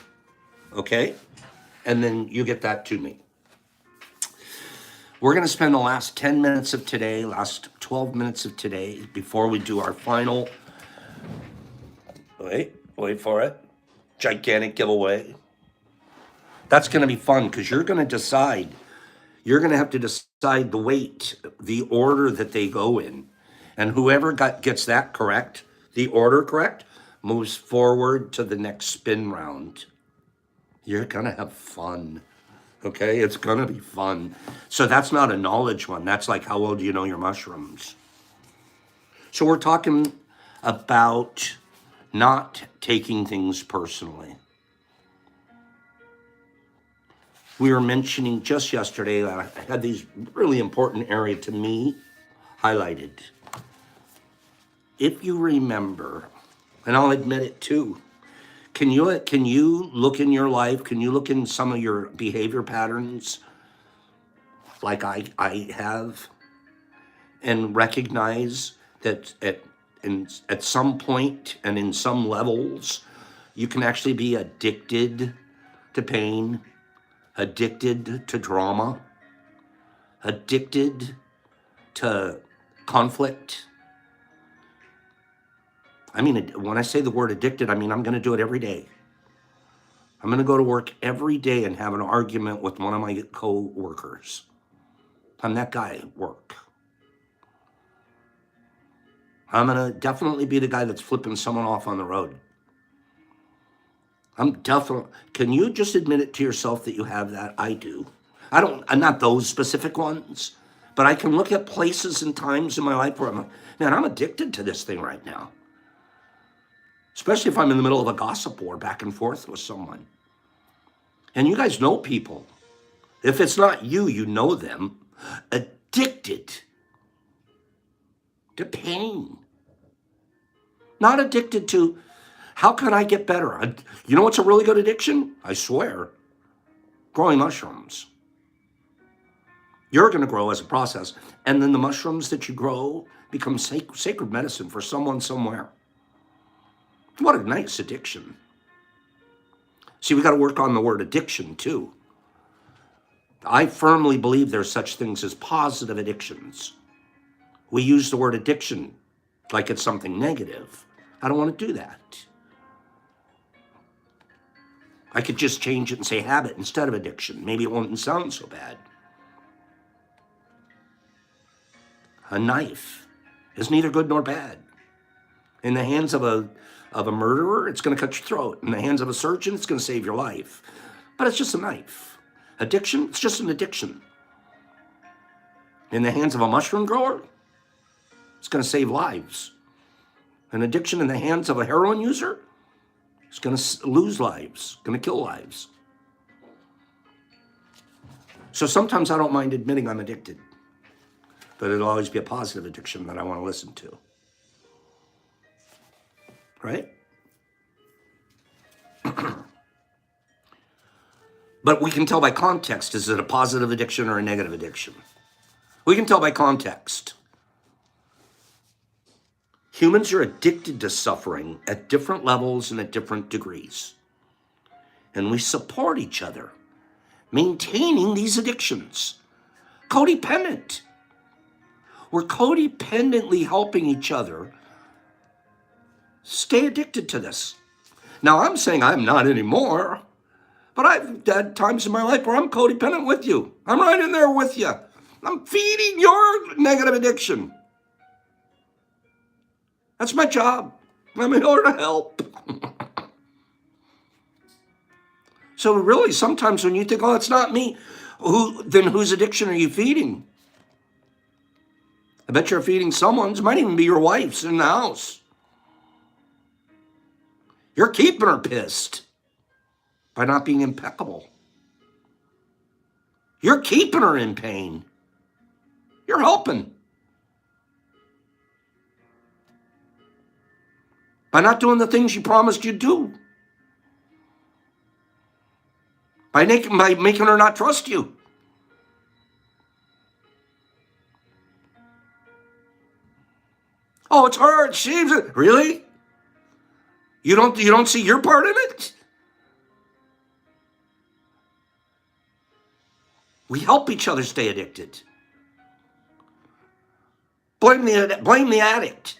[SPEAKER 1] Okay? And then you get that to me. We're going to spend the last 10 minutes of today, last 12 minutes of today, before we do our final, wait for it, gigantic giveaway. That's going to be fun because you're going to decide, you're going to have to decide the weight, the order that they go in. And whoever gets that correct, the order correct, moves forward to the next spin round. You're going to have fun. Okay, it's going to be fun. So that's not a knowledge one. That's like, how well do you know your mushrooms? So we're talking about not taking things personally. We were mentioning just yesterday that I had these really important area to me highlighted. If you remember, and I'll admit it too, can you look in your life? Can you look in some of your behavior patterns like I have and recognize that at some point and in some levels, You can actually be addicted to pain, addicted to drama, addicted to conflict. I mean, when I say the word addicted, I mean I'm going to do it every day. I'm going to go to work every day and have an argument with one of my co-workers. I'm that guy at work. I'm going to definitely be the guy that's flipping someone off on the road. Can you just admit it to yourself that you have that? I do. I'm not those specific ones, but I can look at places and times in my life where I'm like, man, I'm addicted to this thing right now. Especially if I'm in the middle of a gossip war back and forth with someone. And you guys know people. If it's not you, you know them. Addicted to pain. Not addicted to, how can I get better? You know what's a really good addiction? I swear. Growing mushrooms. You're going to grow as a process. And then the mushrooms that you grow become sacred medicine for someone somewhere. What a nice addiction. See, we got to work on the word addiction too. I firmly believe there's such things as positive addictions. We use the word addiction like it's something negative. I don't want to do that. I could just change it and say habit instead of addiction. Maybe it won't sound so bad. A knife is neither good nor bad. In the hands of a murderer, it's going to cut your throat. In the hands of a surgeon, it's going to save your life. But it's just a knife. Addiction, it's just an addiction. In the hands of a mushroom grower, it's going to save lives. An addiction in the hands of a heroin user, it's going to lose lives, going to kill lives. So sometimes I don't mind admitting I'm addicted, but it'll always be a positive addiction that I want to listen to. Right? But we can tell by context, is it a positive addiction or a negative addiction? We can tell by context. Humans are addicted to suffering at different levels and at different degrees. And we support each other, maintaining these addictions. Codependent. We're codependently helping each other stay addicted to this. Now, I'm saying I'm not anymore, but I've had times in my life where I'm codependent with you. I'm right in there with you. I'm feeding your negative addiction. That's my job. I'm in order to help. So really, sometimes when you think, oh, it's not me, then whose addiction are you feeding? I bet you're feeding someone's. Might even be your wife's in the house. You're keeping her pissed by not being impeccable. You're keeping her in pain. You're helping. By not doing the things you promised you'd do. By making her not trust you. Oh, it's her. It seems it. Really? You don't see your part in it? We help each other stay addicted. Blame the addict.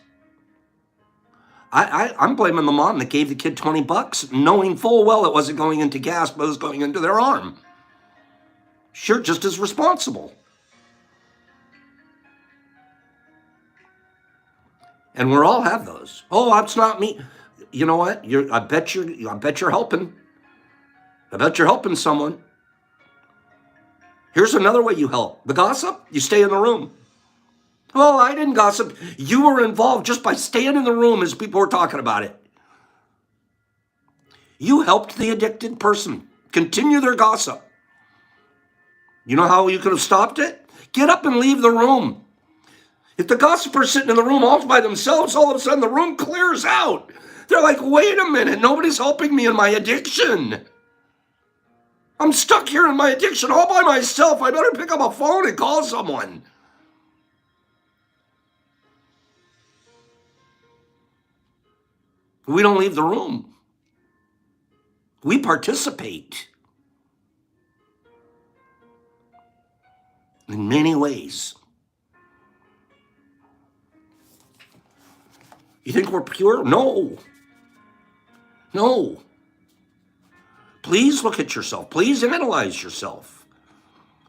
[SPEAKER 1] I'm blaming the mom that gave the kid $20, knowing full well it wasn't going into gas, but it was going into their arm. Sure, just as responsible. And we all have those. Oh, that's not me. You know what? I bet you're helping. I bet you're helping someone. Here's another way you help. The gossip, you stay in the room. Well, I didn't gossip. You were involved just by staying in the room as people were talking about it. You helped the addicted person continue their gossip. You know how you could have stopped it? Get up and leave the room. If the gossiper's sitting in the room all by themselves, all of a sudden the room clears out. They're like, wait a minute, nobody's helping me in my addiction. I'm stuck here in my addiction all by myself. I better pick up a phone and call someone. We don't leave the room. We participate in many ways. You think we're pure? No. No. Please look at yourself. Please analyze yourself.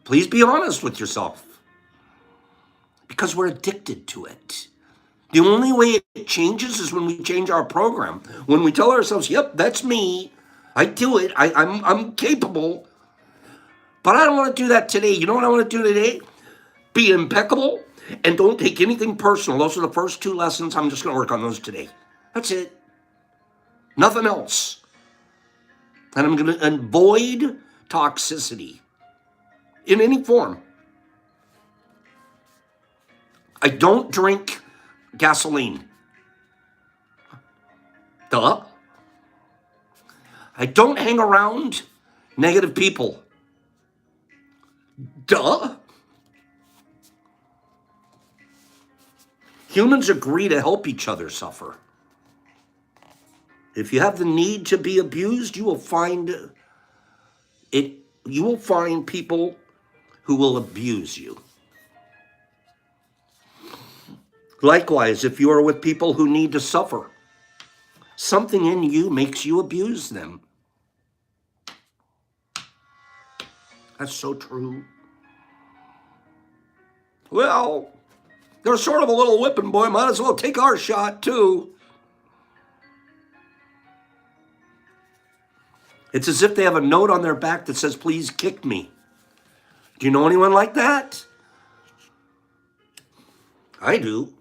[SPEAKER 1] Please be honest with yourself. Because we're addicted to it. The only way it changes is when we change our program. When we tell ourselves, yep, that's me. I do it. I'm capable. But I don't want to do that today. You know what I want to do today? Be impeccable and don't take anything personal. Those are the first 2 lessons. I'm just going to work on those today. That's it. Nothing else. And I'm going to avoid toxicity in any form. I don't drink gasoline. Duh. I don't hang around negative people. Duh. Humans agree to help each other suffer. If you have the need to be abused, you will find it. You will find people who will abuse you. Likewise, if you are with people who need to suffer, something in you makes you abuse them. That's so true. Well, they're sort of a little whipping boy. Might as well take our shot, too. It's as if they have a note on their back that says, please kick me. Do you know anyone like that? I do.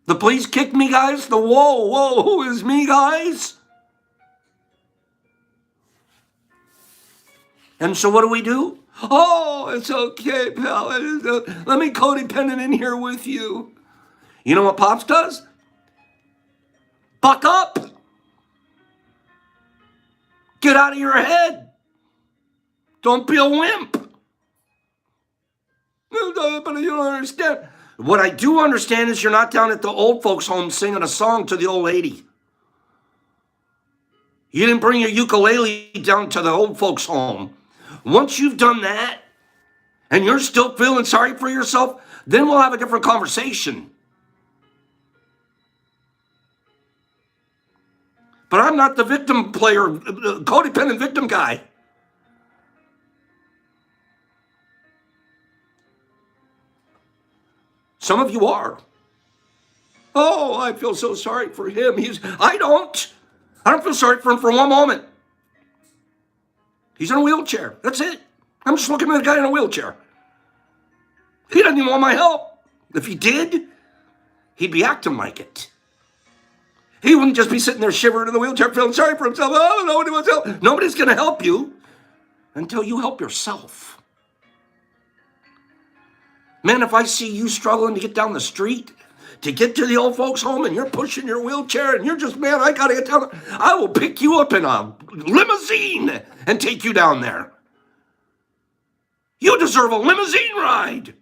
[SPEAKER 1] The please kick me guys? The whoa, who is me guys? And so what do? Oh, it's okay, pal. Let me codependent in here with you. You know what Pops does? Buck up. Get out of your head. Don't be a wimp. But you don't understand. What I do understand is you're not down at the old folks' home singing a song to the old lady. You didn't bring your ukulele down to the old folks' home. Once you've done that, and you're still feeling sorry for yourself, then we'll have a different conversation. But I'm not the victim player, codependent victim guy. Some of you are. Oh, I feel so sorry for him. I don't feel sorry for him for one moment. He's in a wheelchair. That's it. I'm just looking at a guy in a wheelchair. He doesn't even want my help. If he did, he'd be acting like it. He wouldn't just be sitting there shivering in the wheelchair feeling sorry for himself. Oh, nobody wants help. Nobody's going to help you until you help yourself. Man, if I see you struggling to get down the street, to get to the old folks' home, and you're pushing your wheelchair, and you're just, man, I got to get down there, I will pick you up in a limousine and take you down there. You deserve a limousine ride.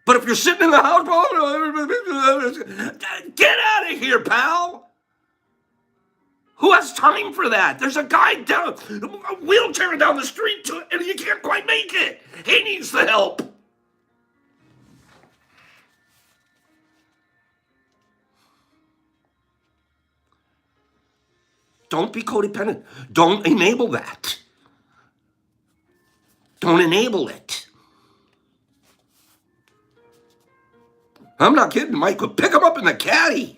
[SPEAKER 1] But if you're sitting in the house, get out of here, pal. Who has time for that? There's a guy down a wheelchair down the street, and he can't quite make it. He needs the help. Don't be codependent. Don't enable that. Don't enable it. I'm not kidding, Mike. Pick him up in the caddy.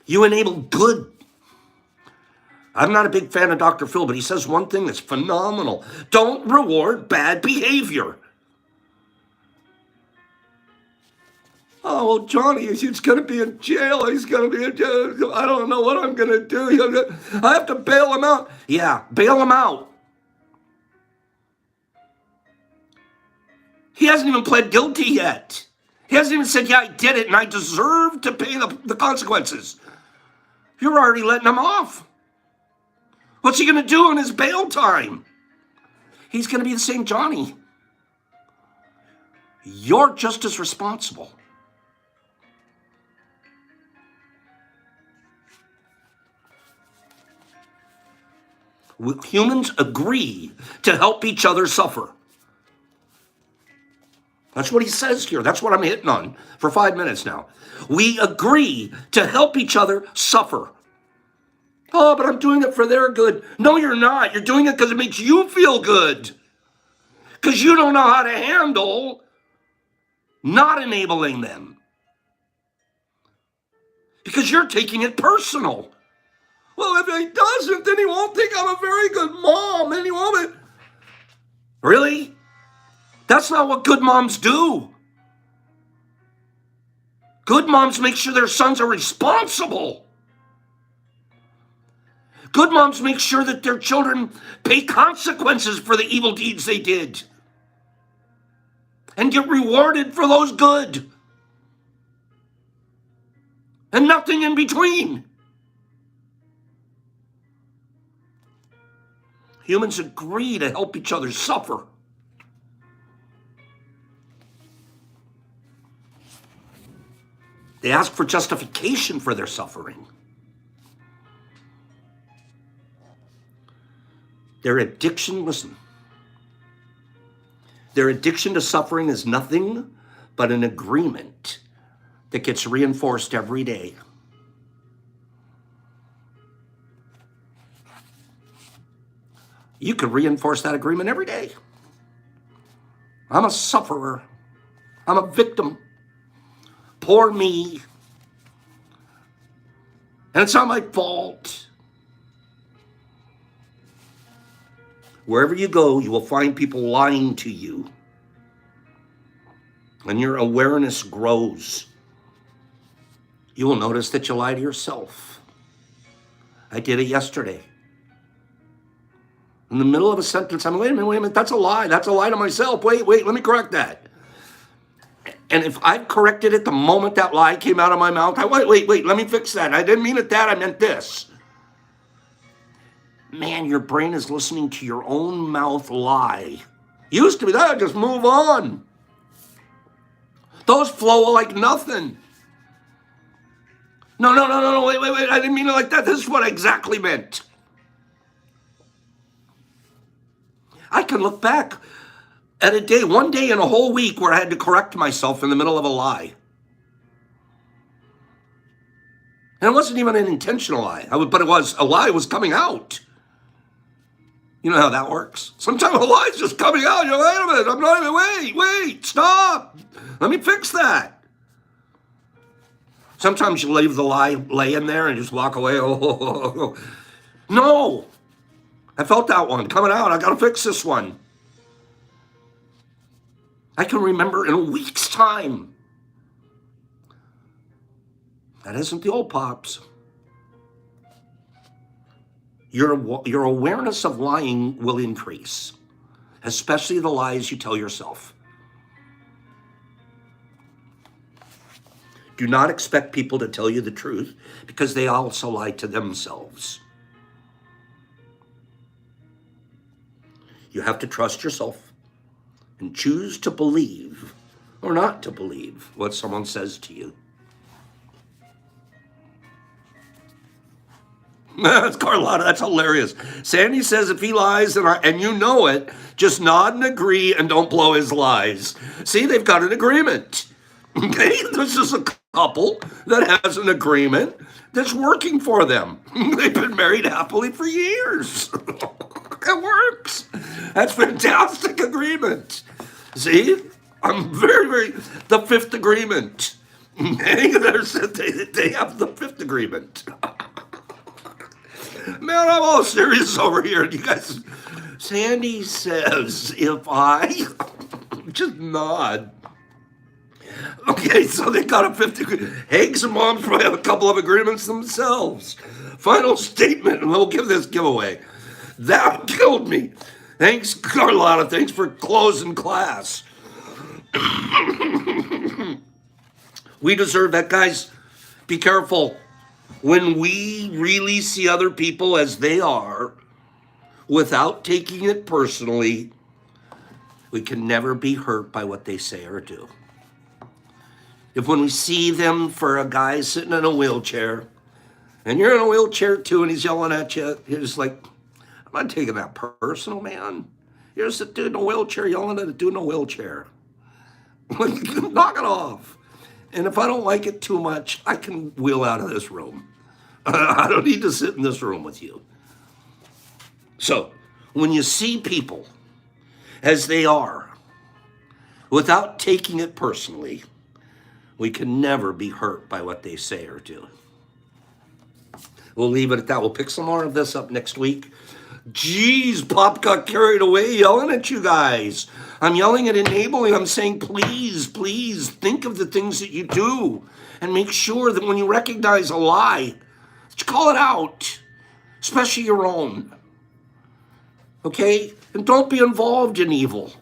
[SPEAKER 1] You enable good. I'm not a big fan of Dr. Phil, but he says one thing that's phenomenal. Don't reward bad behavior. Oh, well, Johnny, he's going to be in jail. He's going to be in jail. I don't know what I'm going to do. I have to bail him out. Yeah, bail him out. He hasn't even pled guilty yet. He hasn't even said, yeah, I did it and I deserve to pay the consequences. You're already letting him off. What's he going to do in his bail time? He's going to be the same Johnny. You're just as responsible. Humans agree to help each other suffer. That's what he says here. That's what I'm hitting on for 5 minutes now. We agree to help each other suffer. Oh, but I'm doing it for their good. No, you're not. You're doing it because it makes you feel good. Because you don't know how to handle not enabling them. Because you're taking it personal. Well, if he doesn't, then he won't think I'm a very good mom. And he won't. Really? That's not what good moms do. Good moms make sure their sons are responsible. Good moms make sure that their children pay consequences for the evil deeds they did and get rewarded for those good. And nothing in between. Humans agree to help each other suffer. They ask for justification for their suffering. Their addiction, listen, their addiction to suffering is nothing but an agreement that gets reinforced every day. You could reinforce that agreement every day. I'm a sufferer. I'm a victim. Poor me. And it's not my fault. Wherever you go, you will find people lying to you. And your awareness grows. You will notice that you lie to yourself. I did it yesterday. In the middle of a sentence, I'm wait a minute, that's a lie. That's a lie to myself. Wait, let me correct that. And if I corrected it the moment that lie came out of my mouth, wait, let me fix that. I didn't mean it that, I meant this. Man, your brain is listening to your own mouth lie. Used to be that, just move on. Those flow like nothing. No, wait, I didn't mean it like that. This is what I exactly meant. I can look back at a day, one day in a whole week where I had to correct myself in the middle of a lie. And it wasn't even an intentional lie, but it was a lie was coming out. You know how that works? Sometimes a lie's just coming out. You're like, wait a minute, I'm not even, wait, stop. Let me fix that. Sometimes you leave the lie laying there and just walk away. Oh. No, I felt that one coming out. I got to fix this one. I can remember in a week's time. That isn't the old Pops. Your awareness of lying will increase, especially the lies you tell yourself. Do not expect people to tell you the truth because they also lie to themselves. You have to trust yourself and choose to believe or not to believe what someone says to you. That's Carlotta. That's hilarious. Sandy says if he lies and you know it, just nod and agree and don't blow his lies. See, they've got an agreement. Okay, this is a couple that has an agreement that's working for them. They've been married happily for years. It works. That's fantastic agreement. See, I'm very, the fifth agreement. Okay? They have the fifth agreement. Man, I'm all serious over here. You guys, Sandy says, if I just nod. Okay, so they got a 50. Hags and moms probably have a couple of agreements themselves. Final statement, and we'll give this giveaway. That killed me. Thanks, Carlotta. Thanks for closing class. We deserve that, guys. Be careful. When we really see other people as they are, without taking it personally, we can never be hurt by what they say or do. If when we see them for a guy sitting in a wheelchair, and you're in a wheelchair too, and he's yelling at you, you're just like, I'm not taking that personal, man. Here's a dude in a wheelchair yelling at a dude in a wheelchair. Knock it off. And if I don't like it too much, I can wheel out of this room. I don't need to sit in this room with you. So, when you see people as they are, without taking it personally, we can never be hurt by what they say or do. We'll leave it at that. We'll pick some more of this up next week. Jeez, Pop got carried away yelling at you guys. I'm yelling at enabling. I'm saying, please, please think of the things that you do and make sure that when you recognize a lie, that you call it out, especially your own. Okay? And don't be involved in evil.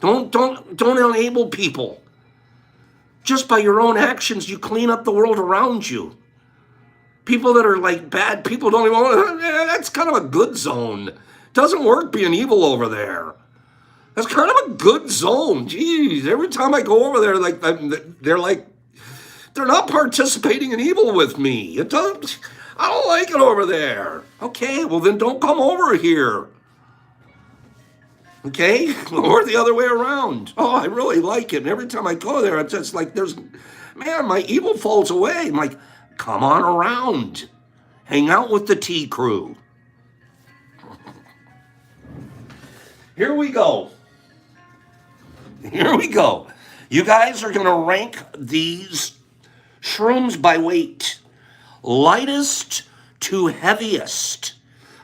[SPEAKER 1] Don't enable people. Just by your own actions, you clean up the world around you. People that are like bad people don't even, that's kind of a good zone. Doesn't work being evil over there. That's kind of a good zone. Jeez, every time I go over there, like they're not participating in evil with me. I don't like it over there. Okay, well then don't come over here. Okay, or the other way around. Oh, I really like it. And every time I go there, it's just like man, my evil falls away. I'm like, come on around. Hang out with the T crew. Here we go. Here we go. You guys are going to rank these shrooms by weight. Lightest to heaviest.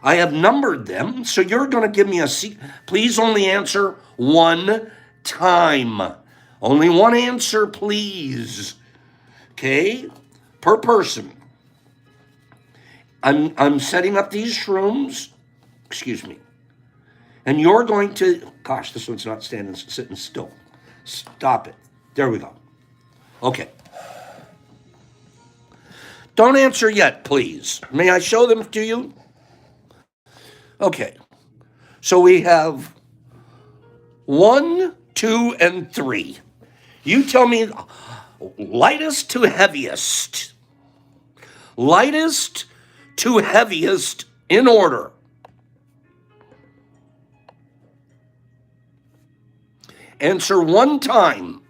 [SPEAKER 1] I have numbered them, so you're going to give me a seat. Please only answer one time. Only one answer, please. Okay? Per person. I'm setting up these shrooms. Excuse me. And you're going to, gosh, this one's not sitting still. Stop it. There we go. Okay. Don't answer yet, please. May I show them to you? Okay. So we have 1, 2, and 3. You tell me lightest to heaviest. Lightest to heaviest in order. Answer one time.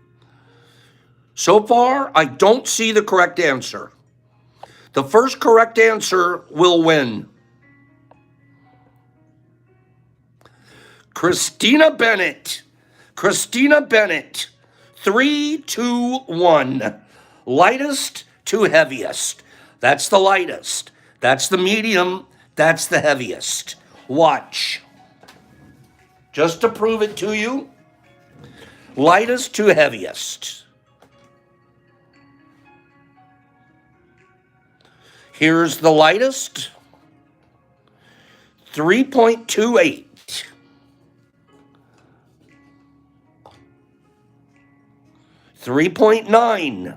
[SPEAKER 1] So far, I don't see the correct answer. The first correct answer will win. Christina Bennett. Christina Bennett. 3, 2, 1. Lightest to heaviest. That's the lightest. That's the medium. That's the heaviest. Watch. Just to prove it to you. Lightest to heaviest. Here's the lightest. 3.28. 3.9.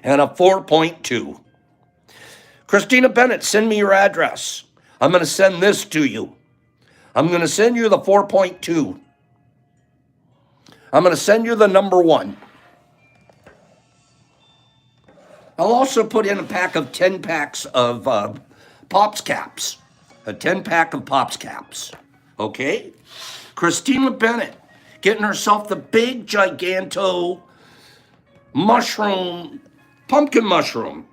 [SPEAKER 1] And a 4.2. Christina Bennett, send me your address. I'm going to send this to you. I'm going to send you the 4.2. I'm going to send you the number 1. I'll also put in a pack of 10 packs of Pops Caps. A 10 pack of Pops Caps. Okay? Christina Bennett getting herself the big, giganto mushroom, pumpkin mushroom.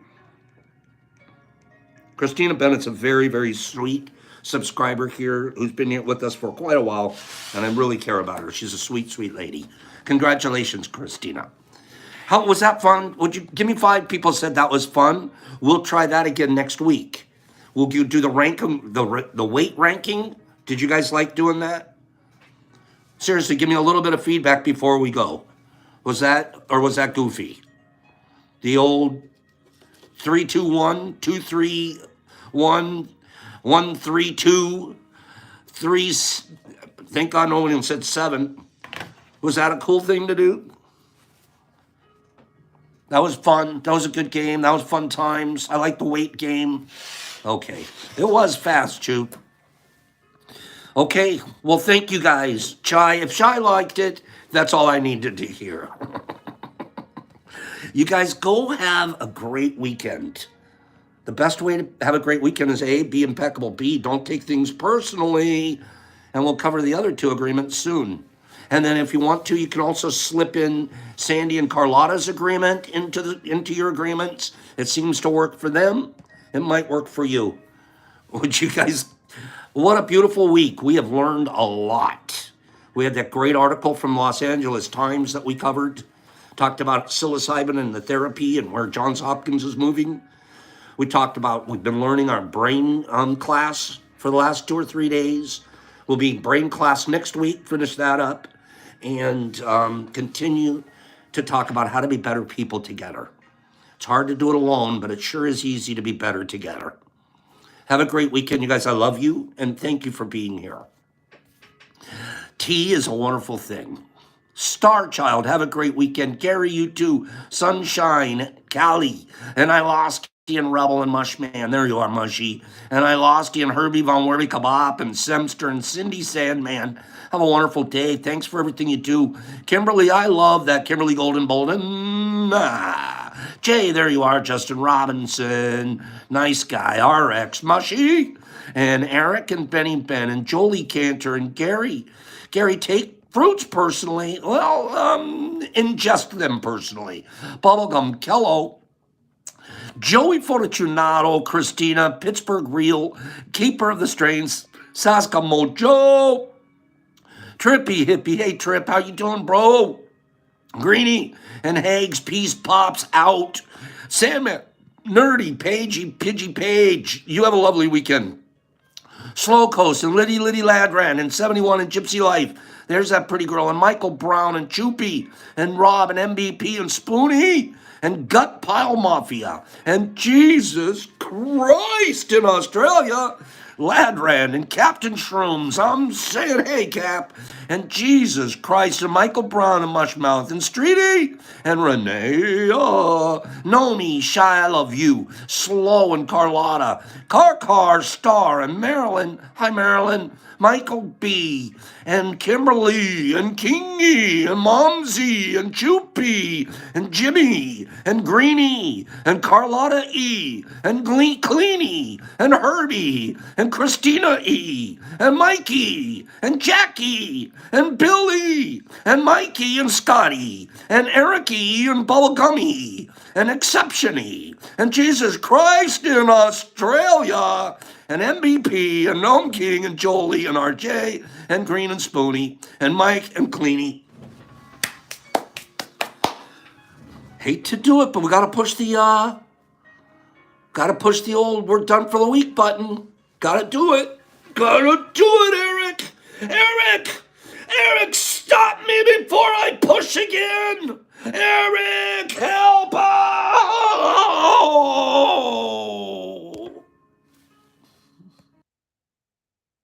[SPEAKER 1] Christina Bennett's a very, very sweet subscriber here who's been here with us for quite a while, and I really care about her. She's a sweet, sweet lady. Congratulations, Christina. How was that fun? Would you give me 5 people said that was fun? We'll try that again next week. We'll do the the weight ranking. Did you guys like doing that? Seriously, give me a little bit of feedback before we go. Was that goofy? The old 3, 2, 1, 2, 3, 1, 1, 3, 2, 3. Thank God no one said 7. Was that a cool thing to do? That was fun. That was a good game. That was fun times. I like the weight game. Okay. It was fast, Chew. Okay. Well, thank you guys. Chai, if Chai liked it, that's all I needed to hear. You guys go have a great weekend. The best way to have a great weekend is A, be impeccable. B, don't take things personally. And we'll cover the other two agreements soon. And then if you want to, you can also slip in Sandy and Carlotta's agreement into your agreements. It seems to work for them. It might work for you. Would you guys? What a beautiful week. We have learned a lot. We had that great article from Los Angeles Times that we covered. Talked about psilocybin and the therapy and where Johns Hopkins is moving. We've been learning our brain class for the last 2 or 3 days. We'll be brain class next week, finish that up, and continue to talk about how to be better people together. It's hard to do it alone, but it sure is easy to be better together. Have a great weekend, you guys. I love you, and thank you for being here. Tea is a wonderful thing. Star Child, have a great weekend. Gary, you too. Sunshine, Callie, and I lost you and Rebel and Mushman. There you are, Mushy. And I lost you and Herbie Von Werby Kabop and Semster and Cindy Sandman. Have a wonderful day. Thanks for everything you do. Kimberly, I love that. Kimberly Golden Bolden. Jay, there you are. Justin Robinson. Nice guy. RX, Mushy. And Eric and Benny Ben and Jolie Cantor and Gary. Gary, take fruits personally. Well, ingest them personally. Bubblegum, Kello. Joey Fortunato, Christina, Pittsburgh Real, Keeper of the Strains, Saska Mojo, Trippy Hippie. Hey, Trip, how you doing, bro? Greeny and Hags, Peace Pops out. Sam, Nerdy, Pidgey Page. You have a lovely weekend. Slow Coast and Liddy Ladran and 71 and Gypsy Life. There's that pretty girl. And Michael Brown and Choopy and Rob and MVP and Spoony and Gut Pile Mafia and Jesus Christ in Australia. Ladran and Captain Shrooms. I'm saying, hey, Cap. And Jesus Christ and Michael Brown and Mushmouth and Streety and Renee. Nomi, Shy, I love you. Slow and Carlotta. Car, Star and Marilyn. Hi, Marilyn. Michael B. and Kimberly and Kingy and Momsy and Choopy and Jimmy and Greeny and Carlotta E. and Cleany and Herbie and Christina E. and Mikey and Jackie and Billy and Mikey and Scotty and Eric E. and Bubblegummy and Exception-y and Jesus Christ in Australia and MVP and Gnome King and Jolie and RJ and Green and Spoony and Mike and Cleany. Hate to do it, but we gotta push the old we're done for the week button. Gotta do it. Eric. Eric, stop me before I push again. Eric, help us.